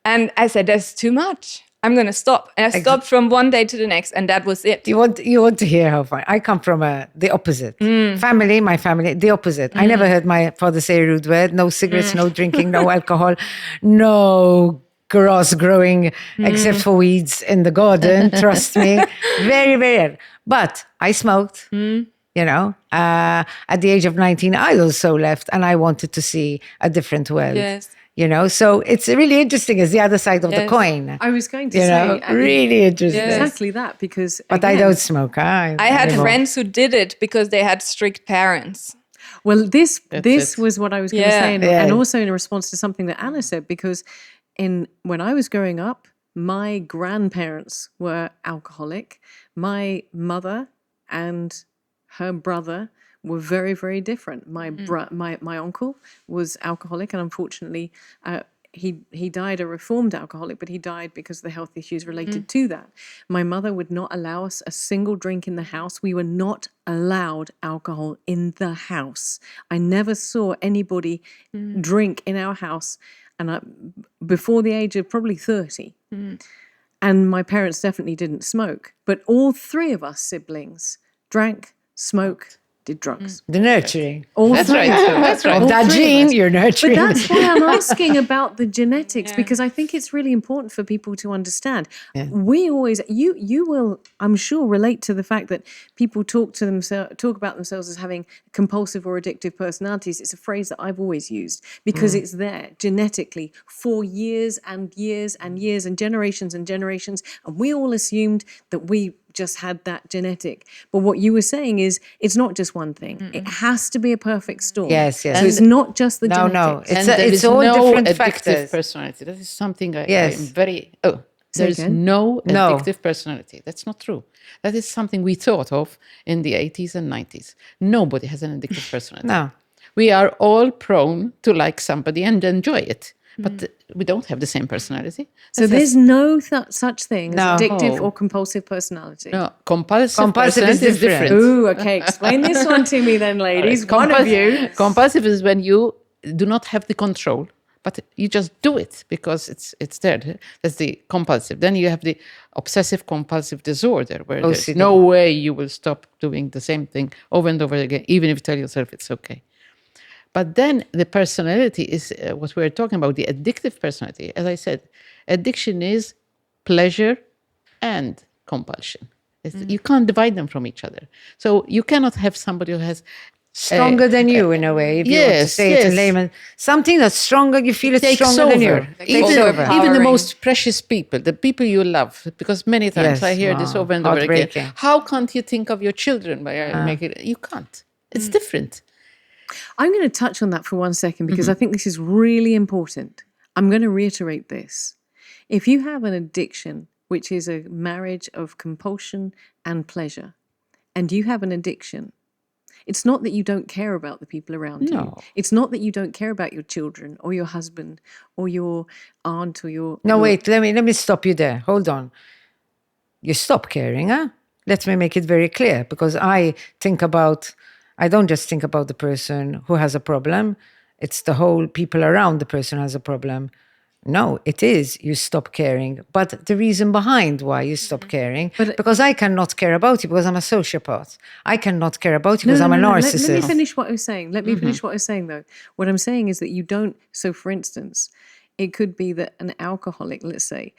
And I said, that's too much. I'm going to stop. And I stopped from one day to the next, and that was it. You want to hear how fun? I come from the opposite family. My family, the opposite. I never heard my father say a rude word. No cigarettes, no drinking, no alcohol, no grass growing except for weeds in the garden. Trust me, very rare. But I smoked. You know, at the age of 19, I also left, and I wanted to see a different world. Yes. You know, so it's really interesting. It's the other side of the Yes. coin. I was going to You say know, really interesting. exactly that, because But I again, don't smoke. I had anymore. friends who did it because they had strict parents. well, this it. was what I was going to Yeah. say, and Yeah. also in response to something that Anna said, because when I was growing up, my grandparents were alcoholic. My mother and her brother were very, very different. My uncle was alcoholic, and unfortunately, he died a reformed alcoholic, but he died because of the health issues related to that. My mother would not allow us a single drink in the house. We were not allowed alcohol in the house. I never saw anybody drink in our house, and before the age of probably 30. And my parents definitely didn't smoke, but all three of us siblings drank, smoked, did drugs. The nurturing. All That's three. right. That's right. Of that All three of gene, us. you're nurturing. But that's why I'm asking about the genetics, because I think it's really important for people to understand. We always, you will, I'm sure, relate to the fact that people talk about themselves as having compulsive or addictive personalities. It's a phrase that I've always used because it's there genetically for years and years and years and generations, and we all assumed that we just had that genetic. But what you were saying is it's not just one thing. It has to be a perfect storm. Yes, yes. So it's not just the genetics. No, And there it's is all no different addictive factors. personality. That is something I'm Yes. very... Say there's again? no No. addictive personality. That's not true. That is something we thought of in the 80s and 90s. Nobody has an addictive personality. No. We are all prone to like somebody and enjoy it. But we don't have the same personality. So there's no such thing No. as addictive No. or compulsive personality. No, compulsive Compulsive is personality is different. different. Ooh, okay. Explain this one to me then, ladies. One of you. Compulsive is when you do not have the control, but you just do it because it's there. That's the compulsive. Then you have the obsessive compulsive disorder, where there's OCD. no way you will stop doing the same thing over and over again, even if you tell yourself it's okay. But then the personality is what we're talking about, the addictive personality. As I said, addiction is pleasure and compulsion. You can't divide them from each other. So you cannot have somebody who has Stronger than you, in a way, if you want to yes, say it in yes. layman. Something that's stronger, you feel it's takes stronger over. than you. Takes over. Even the most precious people, the people you love, because many times Yes, I hear this over and over again. heartbreaking. How can't you think of your children by making it? You can't. It's different. I'm going to touch on that for 1 second because I think this is really important. I'm going to reiterate this. If you have an addiction, which is a marriage of compulsion and pleasure, and you have an addiction, it's not that you don't care about the people around you. No. It's not that you don't care about your children or your husband or your aunt or your... No, your- wait, let me stop you there. Hold on. You stop caring, huh? Let me make it very clear, because I don't just think about the person who has a problem. It's the whole people around the person who has a problem. No, it is you stop caring. But the reason behind why you stop caring, because I cannot care about you because I'm a sociopath. I cannot care about you because I'm a narcissist. Let me finish what I was saying. Let me finish what I was saying, though. What I'm saying is that you don't... So, for instance, it could be that an alcoholic, let's say,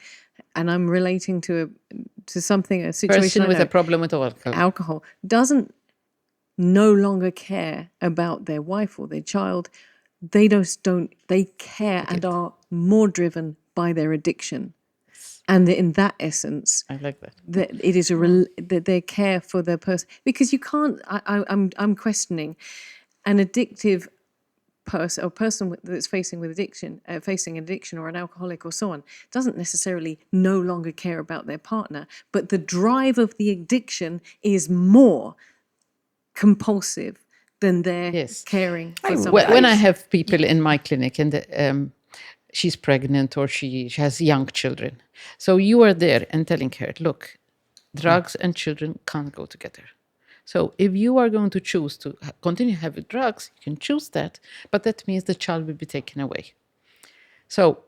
and I'm relating to a situation Person I with know, a problem with alcohol, doesn't no longer care about their wife or their child. They they care and are more driven by their addiction. And in that essence, I like that. that it is that they care for their person, because you can't. I'm questioning an addictive person that's facing addiction or an alcoholic or so on doesn't necessarily no longer care about their partner, but the drive of the addiction is more compulsive than their Yes. caring for somebody. When I have people in my clinic and she's pregnant or she has young children, so you are there and telling her, look, drugs and children can't go together. So if you are going to choose to continue having drugs, you can choose that, but that means the child will be taken away. So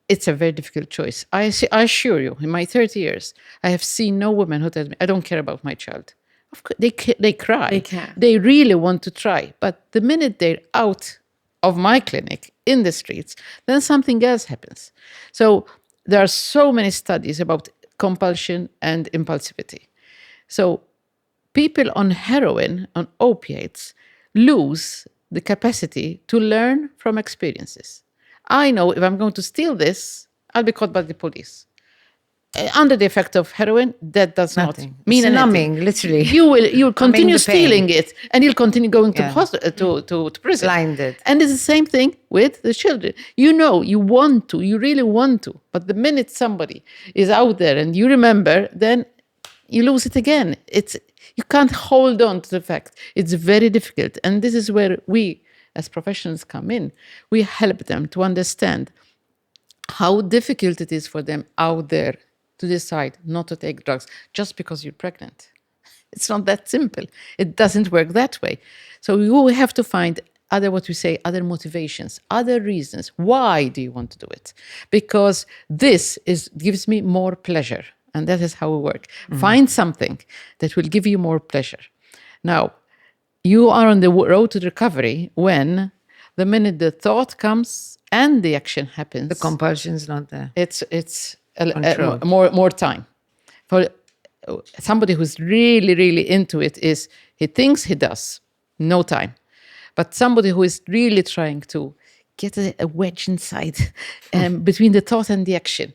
it's a very difficult choice. I assure you, in my 30 years, I have seen no woman who tells me, I don't care about my child. Of course, they cry. They care. They really want to try. But the minute they're out of my clinic, in the streets, then something else happens. So there are so many studies about compulsion and impulsivity. So people on heroin, on opiates, lose the capacity to learn from experiences. I know if I'm going to steal this, I'll be caught by the police. Under the effect of heroin, that does Nothing. not mean It's anything. numbing, literally. You'll continue the pain. stealing it, and you'll continue going Yeah. to prison. Blinded. And it's the same thing with the children. You know, you really want to, but the minute somebody is out there and you remember, then you lose it again. You can't hold on to the fact. It's very difficult. And this is where we, as professionals, come in. We help them to understand how difficult it is for them out there to decide not to take drugs just because you're pregnant. It's not that simple. It doesn't work that way. So you have to find other motivations, other reasons. Why do you want to do it? Because this gives me more pleasure. And that is how we work. Find something that will give you more pleasure. Now, you are on the road to recovery when the minute the thought comes and the action happens, The compulsion's not there. it's Control. more time. For somebody who's really, really into it he thinks he does, no time. But somebody who is really trying to get a wedge inside between the thought and the action.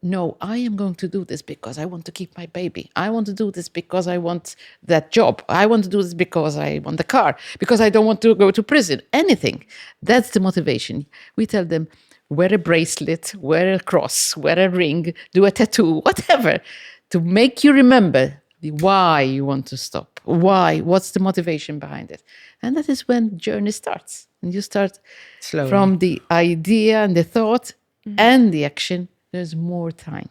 No, I am going to do this because I want to keep my baby. I want to do this because I want that job. I want to do this because I want the car, because I don't want to go to prison. Anything. That's the motivation. We tell them, wear a bracelet, wear a cross, wear a ring, do a tattoo, whatever, to make you remember why you want to stop. Why? What's the motivation behind it? And that is when the journey starts. And you start Slowly. from the idea and the thought and the action. There's more time.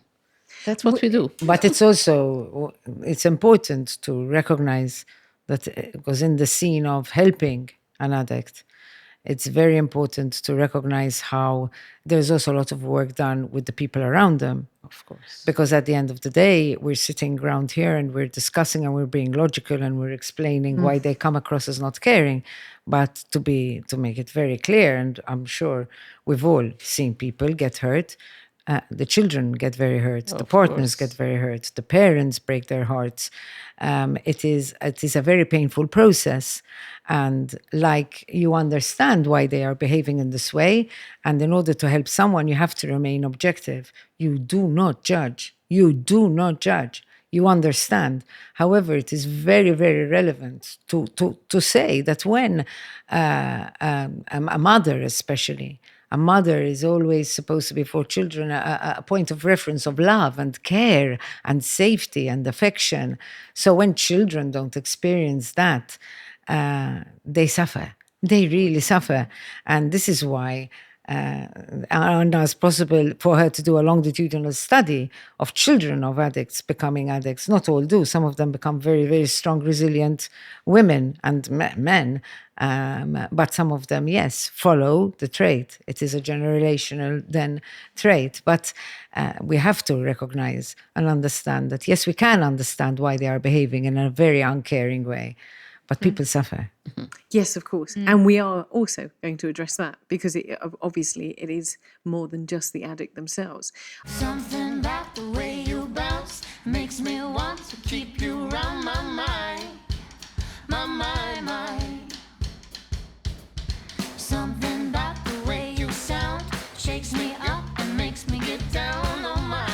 That's what we do. But it's important to recognize that, because in the scene of helping an addict, it's very important to recognize how there's also a lot of work done with the people around them. Of course. Because at the end of the day, we're sitting around here and we're discussing and we're being logical and we're explaining why they come across as not caring. But to make it very clear, and I'm sure we've all seen people get hurt. The children get very hurt. The partners get very hurt. The parents break their hearts. It is a very painful process. And like, you understand why they are behaving in this way. And in order to help someone, you have to remain objective. You do not judge. You do not judge. You understand. However, it is very, very relevant to say that when a mother especially, a mother is always supposed to be for children a point of reference of love and care and safety and affection. So when children don't experience that, they suffer. They really suffer. And this is why it's possible for her to do a longitudinal study of children of addicts becoming addicts. Not all do. Some of them become very, very strong, resilient women and men. But some of them, yes, follow the trait. It is a generational then trait. But we have to recognize and understand that, yes, we can understand why they are behaving in a very uncaring way. But people suffer. Yes, of course. And we are also going to address that because obviously it is more than just the addict themselves. Something about the way you bounce makes me want to keep you around my mind. My mind. Something about the way you sound shakes me up and makes me get down on my.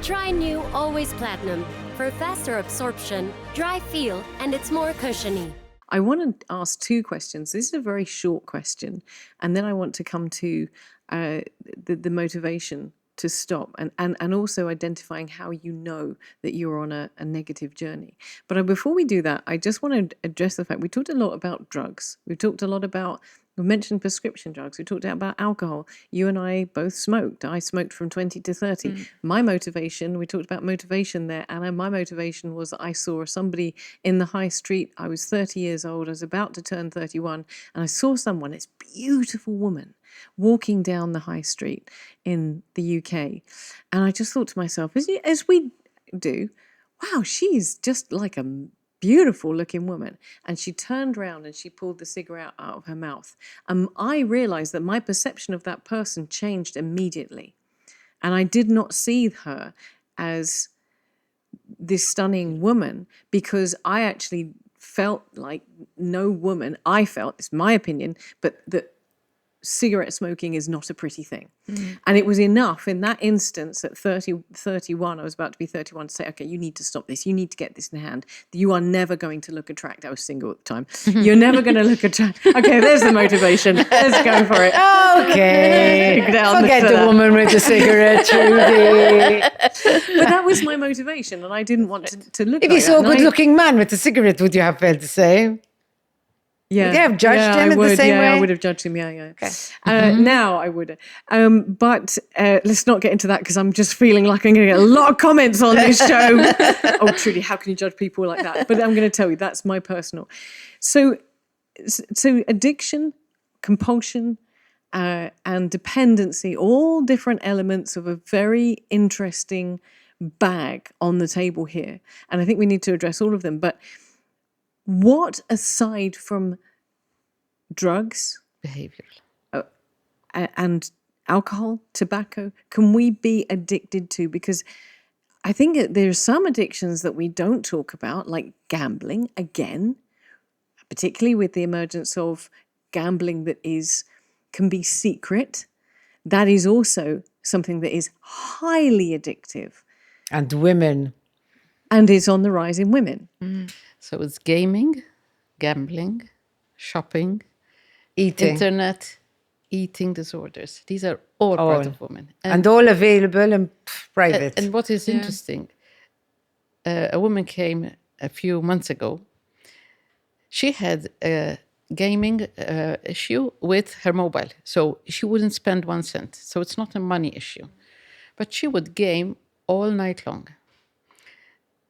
Try new Always Platinum for faster absorption, dry feel, and it's more cushiony. I want to ask two questions. This is a very short question, and then I want to come to the motivation to stop, and also identifying how you know that you're on a negative journey. But before we do that, I just want to address the fact we talked a lot about drugs. We mentioned prescription drugs. We talked about alcohol. You and I both smoked. I smoked from 20 to 30. My motivation, we talked about motivation there, and my motivation was that I saw somebody in the high street. I was 30 years old. I was about to turn 31, and I saw someone, this beautiful woman, walking down the high street in the UK. And I just thought to myself, as we do, wow, she's just like a beautiful looking woman. And she turned around and she pulled the cigarette out of her mouth. And I realized that my perception of that person changed immediately. And I did not see her as this stunning woman, because I actually felt like no woman, it's my opinion, but that cigarette smoking is not a pretty thing. And it was enough in that instance at 31, I was about to be 31, to say, okay, you need to stop this. You need to get this in hand. You are never going to look attractive. I was single at the time. You're never going to look attractive. Okay, there's the motivation. Let's go for it. Okay. Forget the woman with the cigarette, Trudy. But that was my motivation, and I didn't want to look If like you saw a that. good-looking man with a cigarette, would you have felt the same? Yeah, Would you have judged him in the same way? I would have judged him. Yeah. Okay. Now I would. But let's not get into that, because I'm just feeling like I'm going to get a lot of comments on this show. Oh, Trudy, how can you judge people like that? But I'm going to tell you, that's my personal. So addiction, compulsion, and dependency, all different elements of a very interesting bag on the table here. And I think we need to address all of them. But what, aside from drugs, Behavioral. And alcohol, tobacco, can we be addicted to? Because I think that there's some addictions that we don't talk about, like gambling, again, particularly with the emergence of gambling that can be secret. That is also something that is highly addictive. And women. And is on the rise in women. So it's gaming, gambling, shopping, Eating. internet, eating disorders. These are all part of women. And all available and private. And what is interesting, a woman came a few months ago. She had a gaming issue with her mobile. So she wouldn't spend 1 cent. So it's not a money issue. But she would game all night long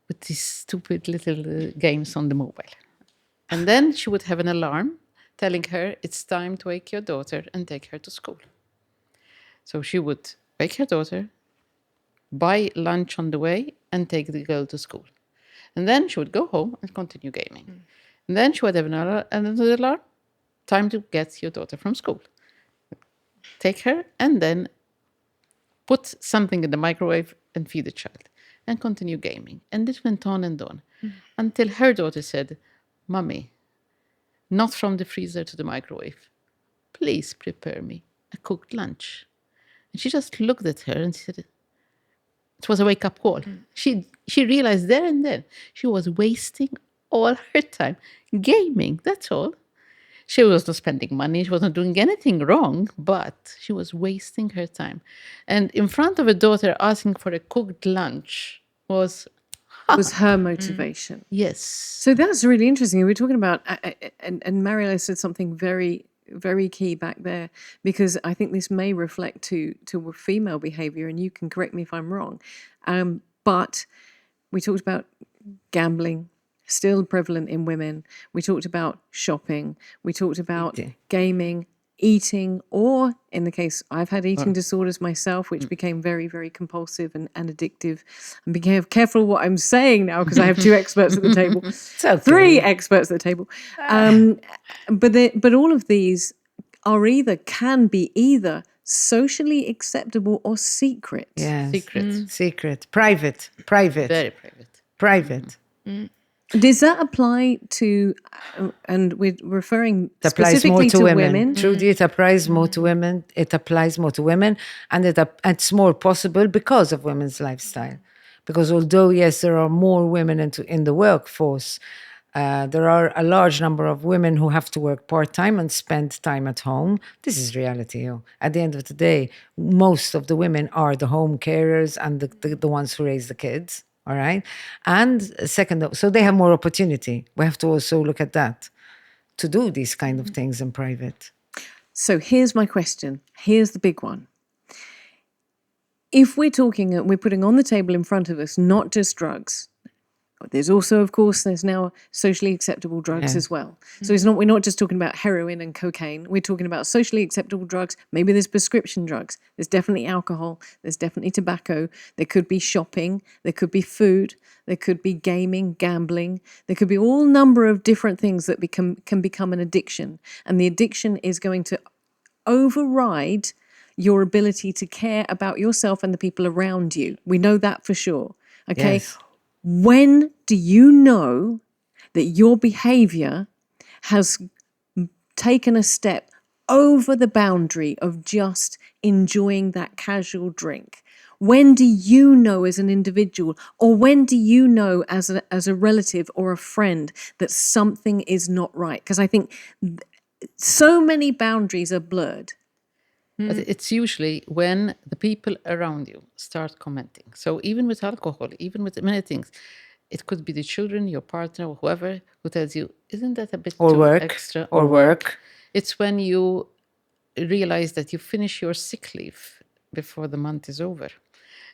with these stupid little games on the mobile. And then she would have an alarm telling her it's time to wake your daughter and take her to school. So she would wake her daughter, buy lunch on the way, and take the girl to school. And then she would go home and continue gaming. And then she would have another alarm, time to get your daughter from school. Take her and then put something in the microwave and feed the child. And continue gaming. And this went on and on. Until her daughter said, "Mummy, not from the freezer to the microwave. Please prepare me a cooked lunch." And she just looked at her and said, it was a wake-up call. She realized there and then she was wasting all her time gaming, that's all. She was not spending money, she wasn't doing anything wrong, but she was wasting her time. And in front of a daughter asking for a cooked lunch was her motivation. Yes. So that's really interesting. We were talking about, and Mariela said something very, very key back there, because I think this may reflect to female behavior, and you can correct me if I'm wrong. But we talked about gambling, still prevalent in women. We talked about shopping. We talked about gaming, eating, or in the case, I've had eating disorders myself, which became very, very compulsive and addictive. And be careful what I'm saying now, because I have two experts at the table. Okay. 3 experts at the table. But all of these can be either socially acceptable or secret. Yes. Secret. Secret. Private. Very private. Private. Does that apply to, and we're referring It applies more specifically to to women. women? Trudy, it applies more to women. It applies more to women, and it's more possible because of women's lifestyle. Because although, yes, there are more women in the workforce, there are a large number of women who have to work part-time and spend time at home. This is reality. At the end of the day, most of the women are the home carers and the ones who raise the kids. All right. And second, so they have more opportunity. We have to also look at that to do these kind of things in private. So here's my question. Here's the big one. If we're putting on the table in front of us, not just drugs, there's also, of course, there's now socially acceptable drugs as well. So we're not just talking about heroin and cocaine. We're talking about socially acceptable drugs. Maybe there's prescription drugs. There's definitely alcohol. There's definitely tobacco. There could be shopping. There could be food. There could be gaming, gambling. There could be all number of different things that can become an addiction. And the addiction is going to override your ability to care about yourself and the people around you. We know that for sure. Okay. Yes. When do you know that your behavior has taken a step over the boundary of just enjoying that casual drink? When do you know as an individual, or when do you know as a relative or a friend that something is not right? Because I think so many boundaries are blurred. But it's usually when the people around you start commenting. So even with alcohol, even with many things, it could be the children, your partner, or whoever who tells you, isn't that a bit Or too work, extra? or work. It's when you realize that you finish your sick leave before the month is over.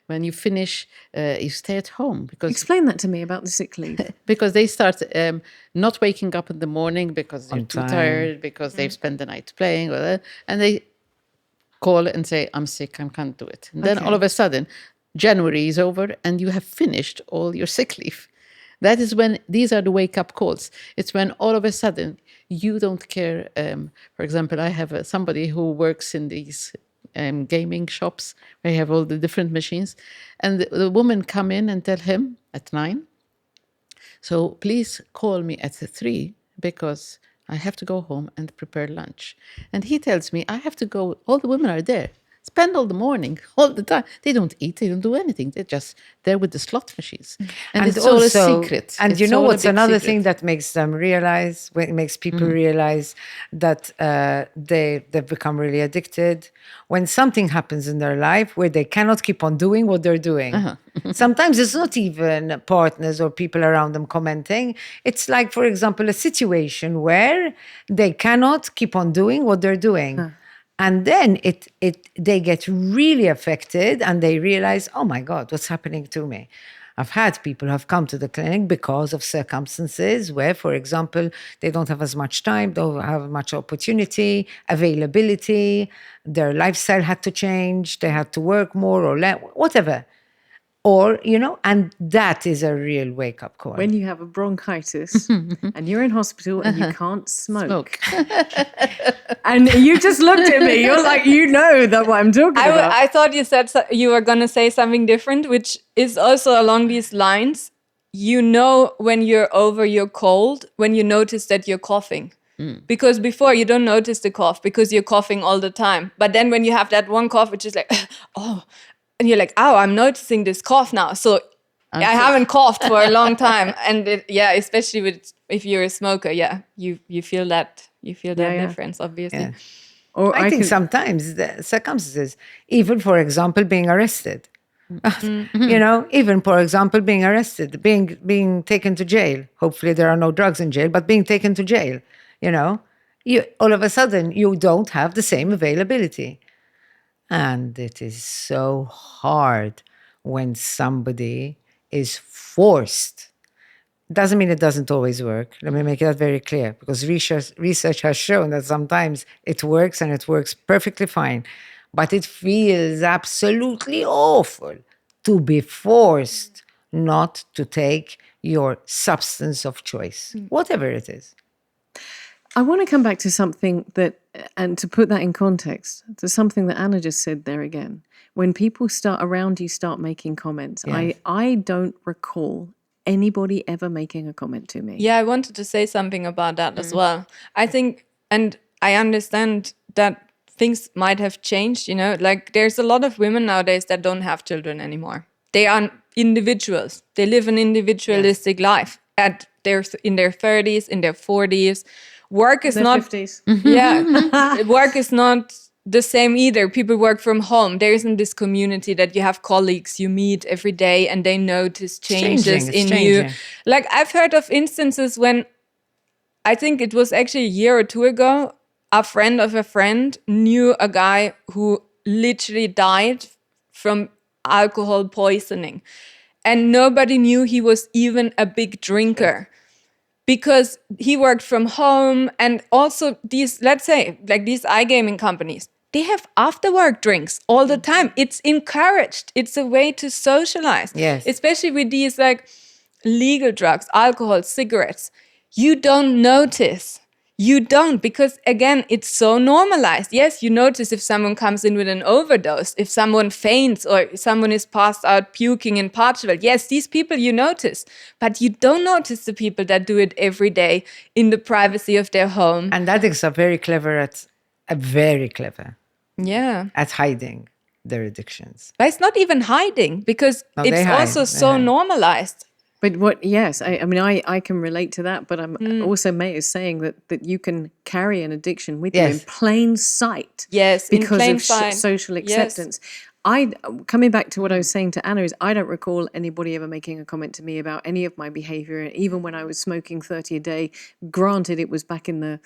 When you finish, you stay at home because Explain that to me about the sick leave. because they start not waking up in the morning because they're On too time. tired, because they've spent the night playing, and they call and say, I'm sick, I can't do it. And then all of a sudden, January is over and you have finished all your sick leave. That is when, these are the wake-up calls. It's when all of a sudden you don't care. For example, I have somebody who works in these gaming shops where you have all the different machines. And the woman come in and tell him at 9, so please call me at 3 because I have to go home and prepare lunch. And he tells me, I have to go, all the women are there, spend all the morning, all the time. They don't eat, they don't do anything. They're just there with the slot machines. And it's all a secret. And you It's know all a what's big another secret. thing that makes them realize, when it makes people realize that they've become really addicted? When something happens in their life where they cannot keep on doing what they're doing. Sometimes it's not even partners or people around them commenting. It's like, for example, a situation where they cannot keep on doing what they're doing. And then they get really affected and they realize, oh my God, what's happening to me? I've had people who have come to the clinic because of circumstances where, for example, they don't have as much time, don't have much opportunity, availability, their lifestyle had to change, they had to work more or less, whatever. Or, and that is a real wake-up call. When you have a bronchitis and you're in hospital and you can't smoke. And you just looked at me. You're like, you know that what I'm talking about. I thought you said you were going to say something different, which is also along these lines. You know when you're over your cold, when you notice that you're coughing. Because before you don't notice the cough because you're coughing all the time. But then when you have that one cough, which is like, oh, and you're like, oh, I'm noticing this cough now. So I haven't coughed for a long time. And especially if you're a smoker, you feel that difference, obviously. Yeah. Or I think sometimes the circumstances, even for example, being arrested. Even for example, being arrested, being taken to jail. Hopefully there are no drugs in jail, but being taken to jail, all of a sudden you don't have the same availability. And it is so hard when somebody is forced. Doesn't mean it doesn't always work. Let me make that very clear, because research has shown that sometimes it works and it works perfectly fine. But it feels absolutely awful to be forced not to take your substance of choice, whatever it is. I want to come back to something and to put that in context, to something that Anna just said there again. When people around you start making comments, Yes. I don't recall anybody ever making a comment to me. Yeah, I wanted to say something about that as well. I think, and I understand that things might have changed, you know, like there's a lot of women nowadays that don't have children anymore. They are individuals. They live an individualistic life in their 30s, in their 40s. Work is Their not 50s. Yeah, work is not the same either. People work from home. There isn't this community that you have colleagues you meet every day and they notice changes It's in changing. you. Like I've heard of instances when I think it was actually a year or two ago, a friend of a friend knew a guy who literally died from alcohol poisoning. And nobody knew he was even a big drinker. Because he worked from home, and also these, let's say, like these iGaming companies, they have after work drinks all the time. It's encouraged. It's a way to socialize. Yes. Especially with these like legal drugs, alcohol, cigarettes. You don't notice. You don't, because again, it's so normalized. Yes, you notice if someone comes in with an overdose, if someone faints or someone is passed out puking in Portugal. Yes, these people you notice, but you don't notice the people that do it every day in the privacy of their home. And addicts are very clever Yeah. at hiding their addictions. But it's not even hiding because No, it's they hide. also They so hide. normalized. But yes, I mean, I can relate to that. But I'm also, May is saying that you can carry an addiction with you in Yes. plain sight. Yes, in because plain of sight. social Yes. acceptance. Coming back to what I was saying to Anna, is I don't recall anybody ever making a comment to me about any of my behavior, even when I was smoking 30 a day. Granted, it was back in the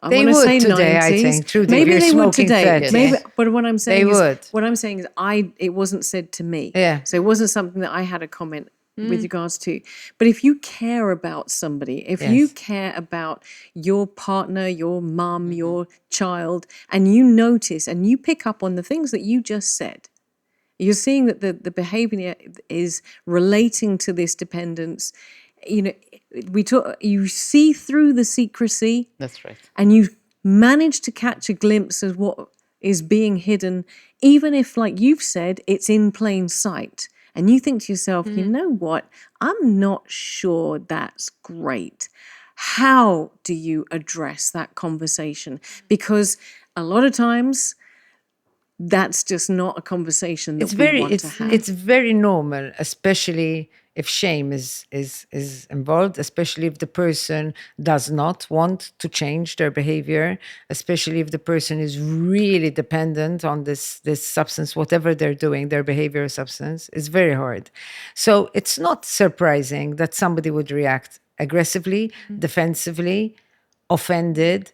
They wanna would say today, I 90s. think. Trudy, if Maybe you're they would smoking today. 30. Maybe, but what I'm saying would. is it wasn't said to me. Yeah. So it wasn't something that I had a comment with regards to. But if you care about somebody, if you Yes. care about your partner, your mum, your child, and you notice and you pick up on the things that you just said, you're seeing that the behavior is relating to this dependence. You know, you see through the secrecy. That's right. And you manage to catch a glimpse of what is being hidden, even if, like you've said, it's in plain sight. And you think to yourself, you know what? I'm not sure that's great. How do you address that conversation? Because a lot of times, that's just not a conversation that we want to have. It's very normal, especially if shame is involved, especially if the person does not want to change their behavior, especially if the person is really dependent on this substance, whatever they're doing, their behavior or substance. It's very hard. So it's not surprising that somebody would react aggressively, defensively, offended,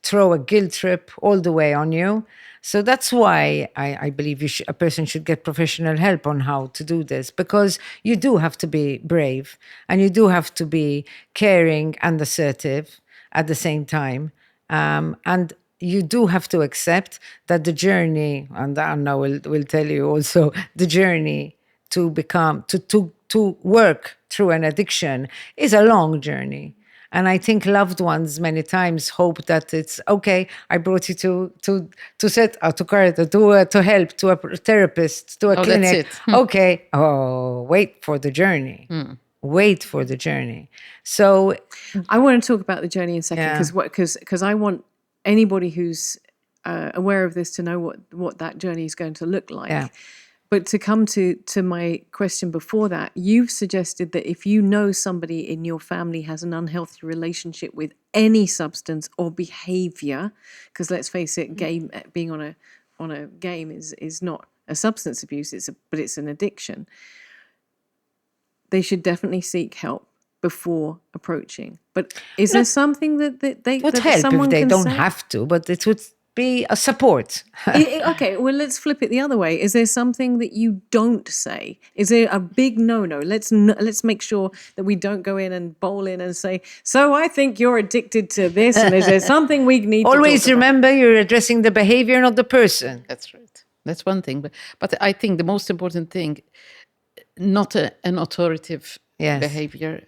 throw a guilt trip all the way on you. So that's why I believe a person should get professional help on how to do this, because you do have to be brave and you do have to be caring and assertive at the same time. And you do have to accept that the journey, and Anna will tell you also, the journey to become, to work through an addiction is a long journey. And I think loved ones many times hope that it's okay. I brought you to Sedqa, to Carita, to help, to a therapist, to a clinic. That's it. Okay. Oh, wait for the journey. Wait for the journey. So I want to talk about the journey in a second Yeah. because I want anybody who's aware of this to know what that journey is going to look like. Yeah. But to come to my question before that, you've suggested that if you know somebody in your family has an unhealthy relationship with any substance or behavior, because let's face it, being on a game is not a substance abuse, but it's an addiction. They should definitely seek help before approaching. But is there something that they it would that help someone if they can don't say? have to, but it would be a support. Okay, well, let's flip it the other way. Is there something that you don't say? Is there a big no-no? Let's make sure that we don't go in and bowl in and say, so I think you're addicted to this, and is there something we need Always to talk about? remember you're addressing the behavior, not the person. That's right. That's one thing. But I think the most important thing, not an authoritative Yes. behavior.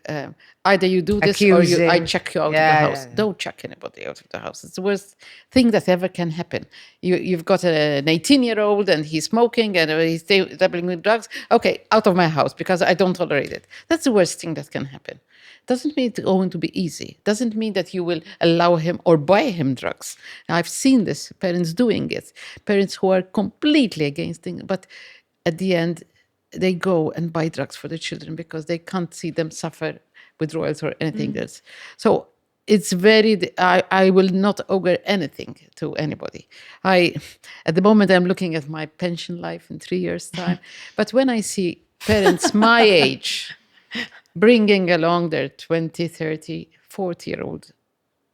Either you do this or I Accusing. check you out of the Yeah, house. yeah, yeah. Don't check anybody out of the house. It's the worst thing that ever can happen. You've got an 18-year-old and he's smoking and he's dabbling with drugs. Okay, out of my house because I don't tolerate it. That's the worst thing that can happen. Doesn't mean it's going to be easy. Doesn't mean that you will allow him or buy him drugs. I've seen this, parents doing it. Parents who are completely against it, but at the end, they go and buy drugs for the children because they can't see them suffer withdrawals or anything else. So it's I will not augur anything to anybody. At the moment, I'm looking at my pension life in 3 years' time. But when I see parents my age bringing along their 20, 30, 40-year-old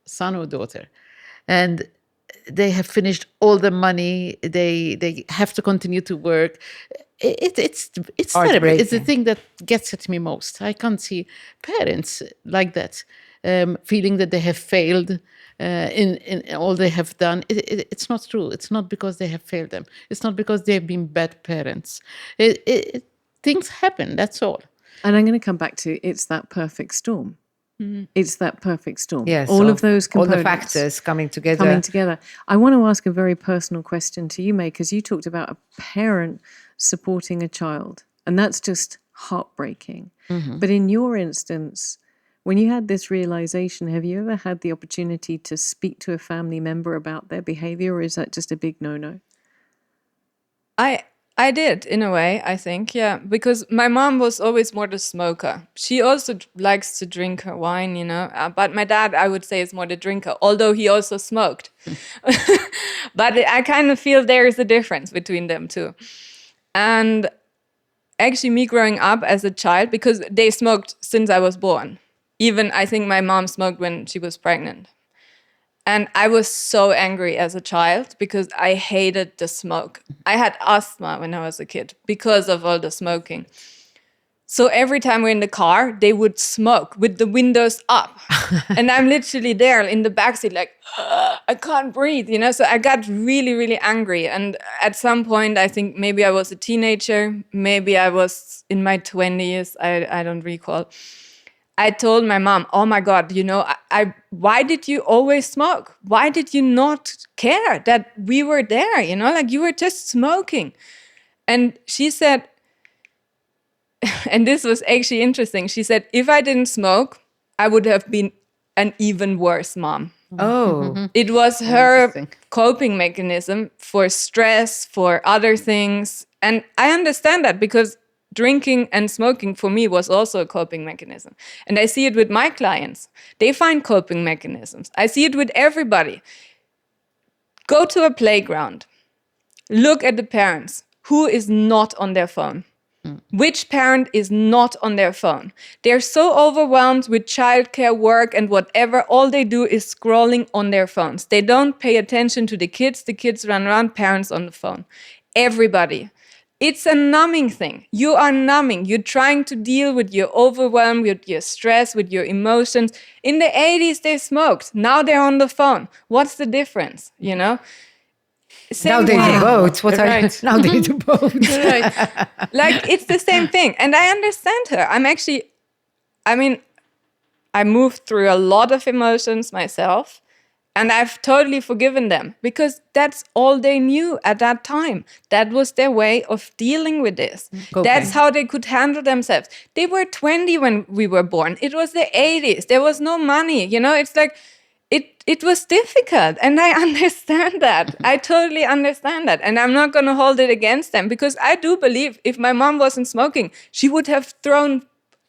son or daughter, and they have finished all the money, they have to continue to work. It's terrible. It's the thing that gets at me most. I can't see parents like that, feeling that they have failed in all they have done. It's not true. It's not because they have failed them. It's not because they have been bad parents. Things happen, that's all. And I'm going to come back to it's that perfect storm. It's that perfect storm. Yes, all of those components. All the factors coming together. I want to ask a very personal question to you, Mei, because you talked about a parent supporting a child, and that's just heartbreaking. But in your instance, when you had this realization, have you ever had the opportunity to speak to a family member about their behavior, or is that just a big no-no? I did, in a way, I think, yeah. Because my mom was always more the smoker. She also likes to drink her wine, you know. But my dad, I would say, is more the drinker, although he also smoked. But I kind of feel there is a difference between them two. And actually, me growing up as a child, because they smoked since I was born. Even, I think my mom smoked when she was pregnant. And I was so angry as a child because I hated the smoke. I had asthma when I was a kid because of all the smoking. So every time we're in the car, they would smoke with the windows up. And I'm literally there in the backseat like, I can't breathe, you know? So I got really, really angry. And at some point, I think maybe I was a teenager, maybe I was in my 20s, I don't recall. I told my mom, oh my God, you know, why did you always smoke? Why did you not care that we were there? You know, like you were just smoking. And she said, and this was actually interesting. She said, if I didn't smoke, I would have been an even worse mom. Oh. It was her coping mechanism for stress, for other things. And I understand that because drinking and smoking for me was also a coping mechanism. And I see it with my clients. They find coping mechanisms. I see it with everybody. Go to a playground. Look at the parents. Who is not on their phone? Which parent is not on their phone? They're so overwhelmed with childcare, work, and whatever. All they do is scrolling on their phones. They don't pay attention to the kids. The kids run around, parents on the phone. Everybody. It's a numbing thing. You are numbing. You're trying to deal with your overwhelm, with your stress, with your emotions. In the 80s, they smoked. Now they're on the phone. What's the difference, you know? Now they do both. Now they do both. Right. Like, it's the same thing. And I understand her. I moved through a lot of emotions myself. And I've totally forgiven them because that's all they knew at that time. That was their way of dealing with this. Okay. That's how they could handle themselves. They were 20 when we were born. It was the 80s. There was no money. You know, it's like, it was difficult. And I understand that. I totally understand that. And I'm not going to hold it against them because I do believe if my mom wasn't smoking, she would have thrown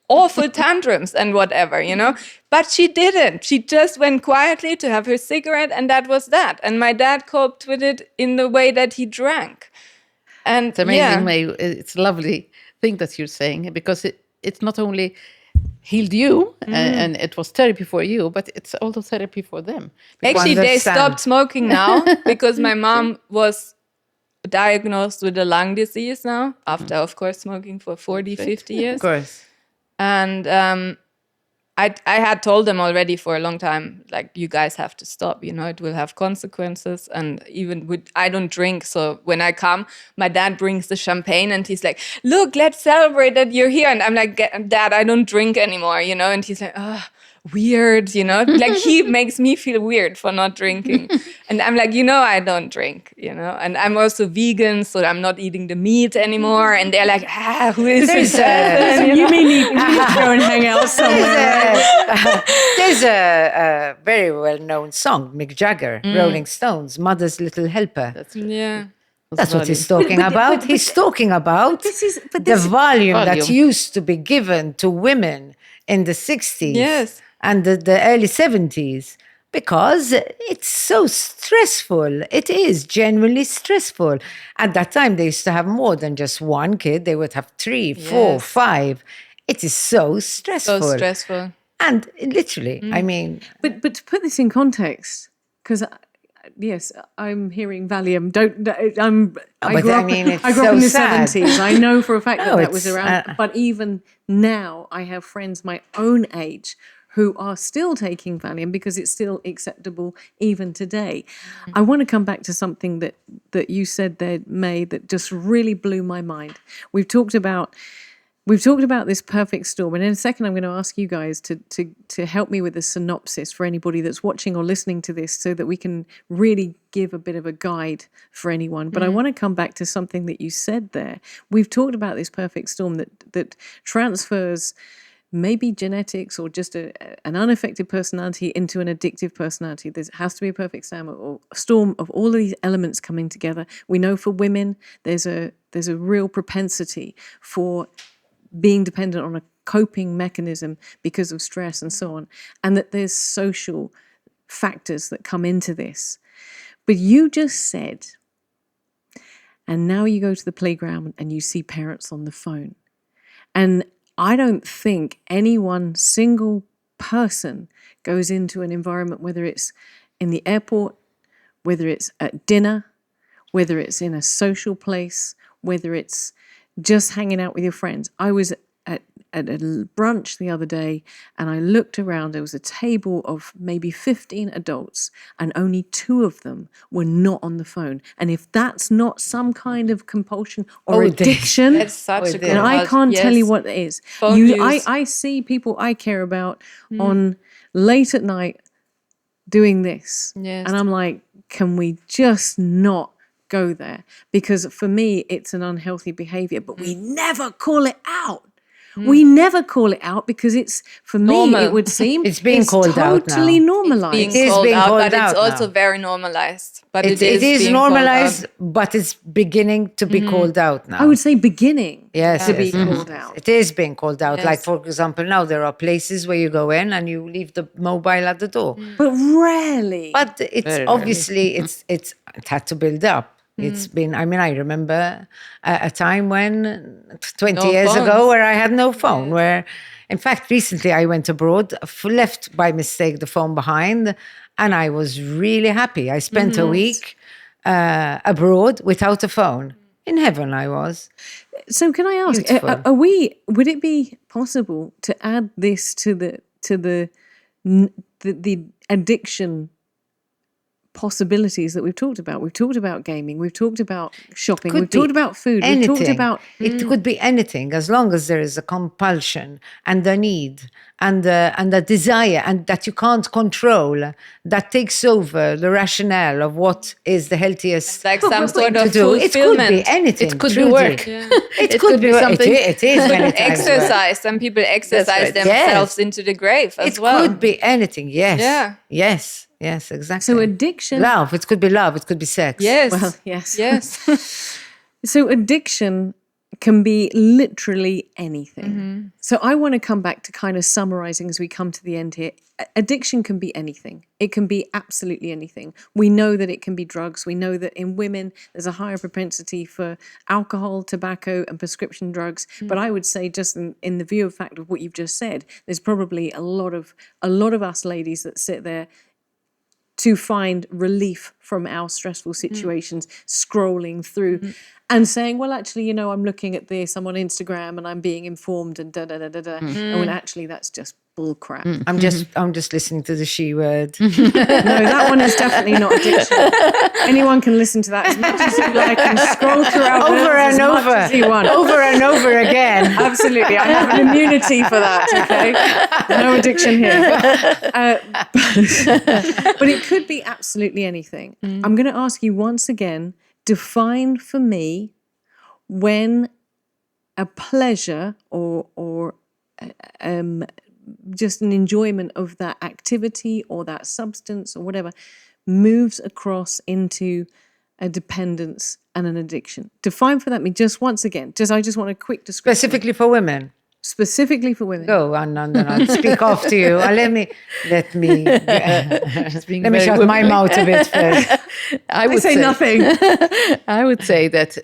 awful tantrums and whatever, you know, but she didn't. She just went quietly to have her cigarette and that was that. And my dad coped with it in the way that he drank. And it's amazing, Mei. It's a lovely thing that you're saying because it's not only healed you and it was therapy for you, but it's also therapy for them. Actually, they stopped smoking now because my mom was diagnosed with a lung disease now after, of course, smoking for 40, 50 years. Of course. And I had told them already for a long time, like, you guys have to stop, it will have consequences. And even I don't drink. So when I come, my dad brings the champagne and he's like, look, let's celebrate that you're here. And I'm like, Dad, I don't drink anymore, And he's like, oh, weird, like he makes me feel weird for not drinking. And I'm like, I don't drink, and I'm also vegan, so I'm not eating the meat anymore. And they're like, who is this? You may need to go and hang out somewhere. There's a very well-known song, Mick Jagger, Rolling Stones, Mother's Little Helper. Yeah. That's what he's talking about. He's talking about the volume that used to be given to women in the 60s. Yes. And the early 70s, because it's so stressful. It is genuinely stressful. At that time, they used to have more than just one kid. They would have 3, 4, 5. It is so stressful. So stressful. And literally, I mean... But to put this in context, because... Yes, I'm hearing Valium. I grew up in the 70s. I know for a fact that was around. But even now, I have friends my own age who are still taking Valium because it's still acceptable even today. I want to come back to something that you said there, May, that just really blew my mind. We've talked about this perfect storm, and in a second I'm going to ask you guys to help me with a synopsis for anybody that's watching or listening to this so that we can really give a bit of a guide for anyone. But I want to come back to something that you said there. We've talked about this perfect storm that transfers maybe genetics or just an unaffected personality into an addictive personality. There has to be a perfect storm of all of these elements coming together. We know for women there's a real propensity for being dependent on a coping mechanism because of stress and so on, and that there's social factors that come into this. But you just said, and now you go to the playground and you see parents on the phone. And I don't think any one single person goes into an environment, whether it's in the airport, whether it's at dinner, whether it's in a social place, whether it's just hanging out with your friends. I was at a brunch the other day and I looked around. There was a table of maybe 15 adults and only 2 of them were not on the phone. And if that's not some kind of compulsion or addiction, that's such a good and I can't tell you what it is. I see people I care about on late at night doing this. Yes. And I'm like, can we just not go there? Because for me, it's an unhealthy behavior, but we never call it out. We never call it out because it's, for me, it would seem it's being called out now. Totally normalized. It's being called out, but it's also very normalized. But it is normalized, but it's beginning to be called out now. I would say beginning to be called out. It is being called out. Yes. Like, for example, now there are places where you go in and you leave the mobile at the door. But rarely. But it's obviously, it had to build up. It's been, I remember a time when 20 years ago where I had no phone, where, in fact, recently I went abroad, left by mistake the phone behind, and I was really happy. I spent a week abroad without a phone. In heaven I was. So can I ask, would it be possible to add this to the addiction possibilities that we've talked about? We've talked about gaming, we've talked about shopping, we've talked about food, we've talked about... It could be anything, as long as there is a compulsion and a need and a desire, and that you can't control, that takes over the rationale of what is the healthiest like some sort of fulfillment. It could be anything. It could Trudy. be work. Yeah. It could be something. It is many times Exercise. Some people exercise themselves into the grave as well. It could be anything, yes. Yeah. Yes, exactly. So addiction... Love, it could be love, it could be sex. Yes. Well, yes. Yes. So addiction can be literally anything. So I want to come back to kind of summarizing as we come to the end here. Addiction can be anything. It can be absolutely anything. We know that it can be drugs. We know that in women, there's a higher propensity for alcohol, tobacco, and prescription drugs. But I would say, just in the view of fact of what you've just said, there's probably a lot of us ladies that sit there to find relief from our stressful situations, scrolling through and saying, well, actually, I'm looking at this, I'm on Instagram and I'm being informed and da-da-da-da-da. And when actually that's just bull crap. I'm just listening to the she word. No, that one is definitely not addiction. Anyone can listen to that as much as you like and scroll throughout Over and much over. as you want. Over and over again. Absolutely. I have an immunity for that, okay? No addiction here. But it could be absolutely anything. I'm going to ask you once again, define for me when a pleasure or just an enjoyment of that activity or that substance or whatever moves across into a dependence and an addiction. Define for me just once again. I just want a quick description. Specifically for women. Specifically for women. Go on. I'll speak after you. Let me let me shut my mouth a bit first. I would say nothing. I would say that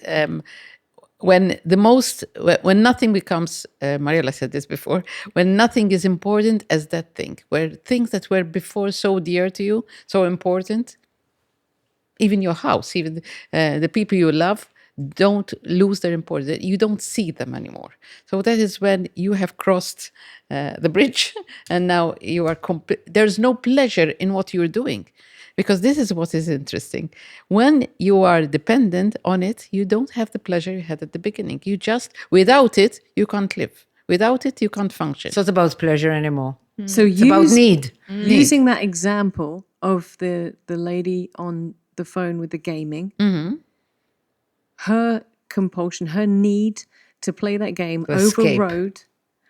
when nothing becomes, Mariela said this before, when nothing is important as that thing, where things that were before so dear to you, so important, even your house, even the people you love, don't lose their importance. You don't see them anymore. So that is when you have crossed the bridge, and now you are. There's no pleasure in what you're doing, because this is what is interesting. When you are dependent on it, you don't have the pleasure you had at the beginning. You just, without it, you can't live. Without it, you can't function. It's not about pleasure anymore. So it's about need. Using that example of the lady on the phone with the gaming, her compulsion, her need to play that game overrode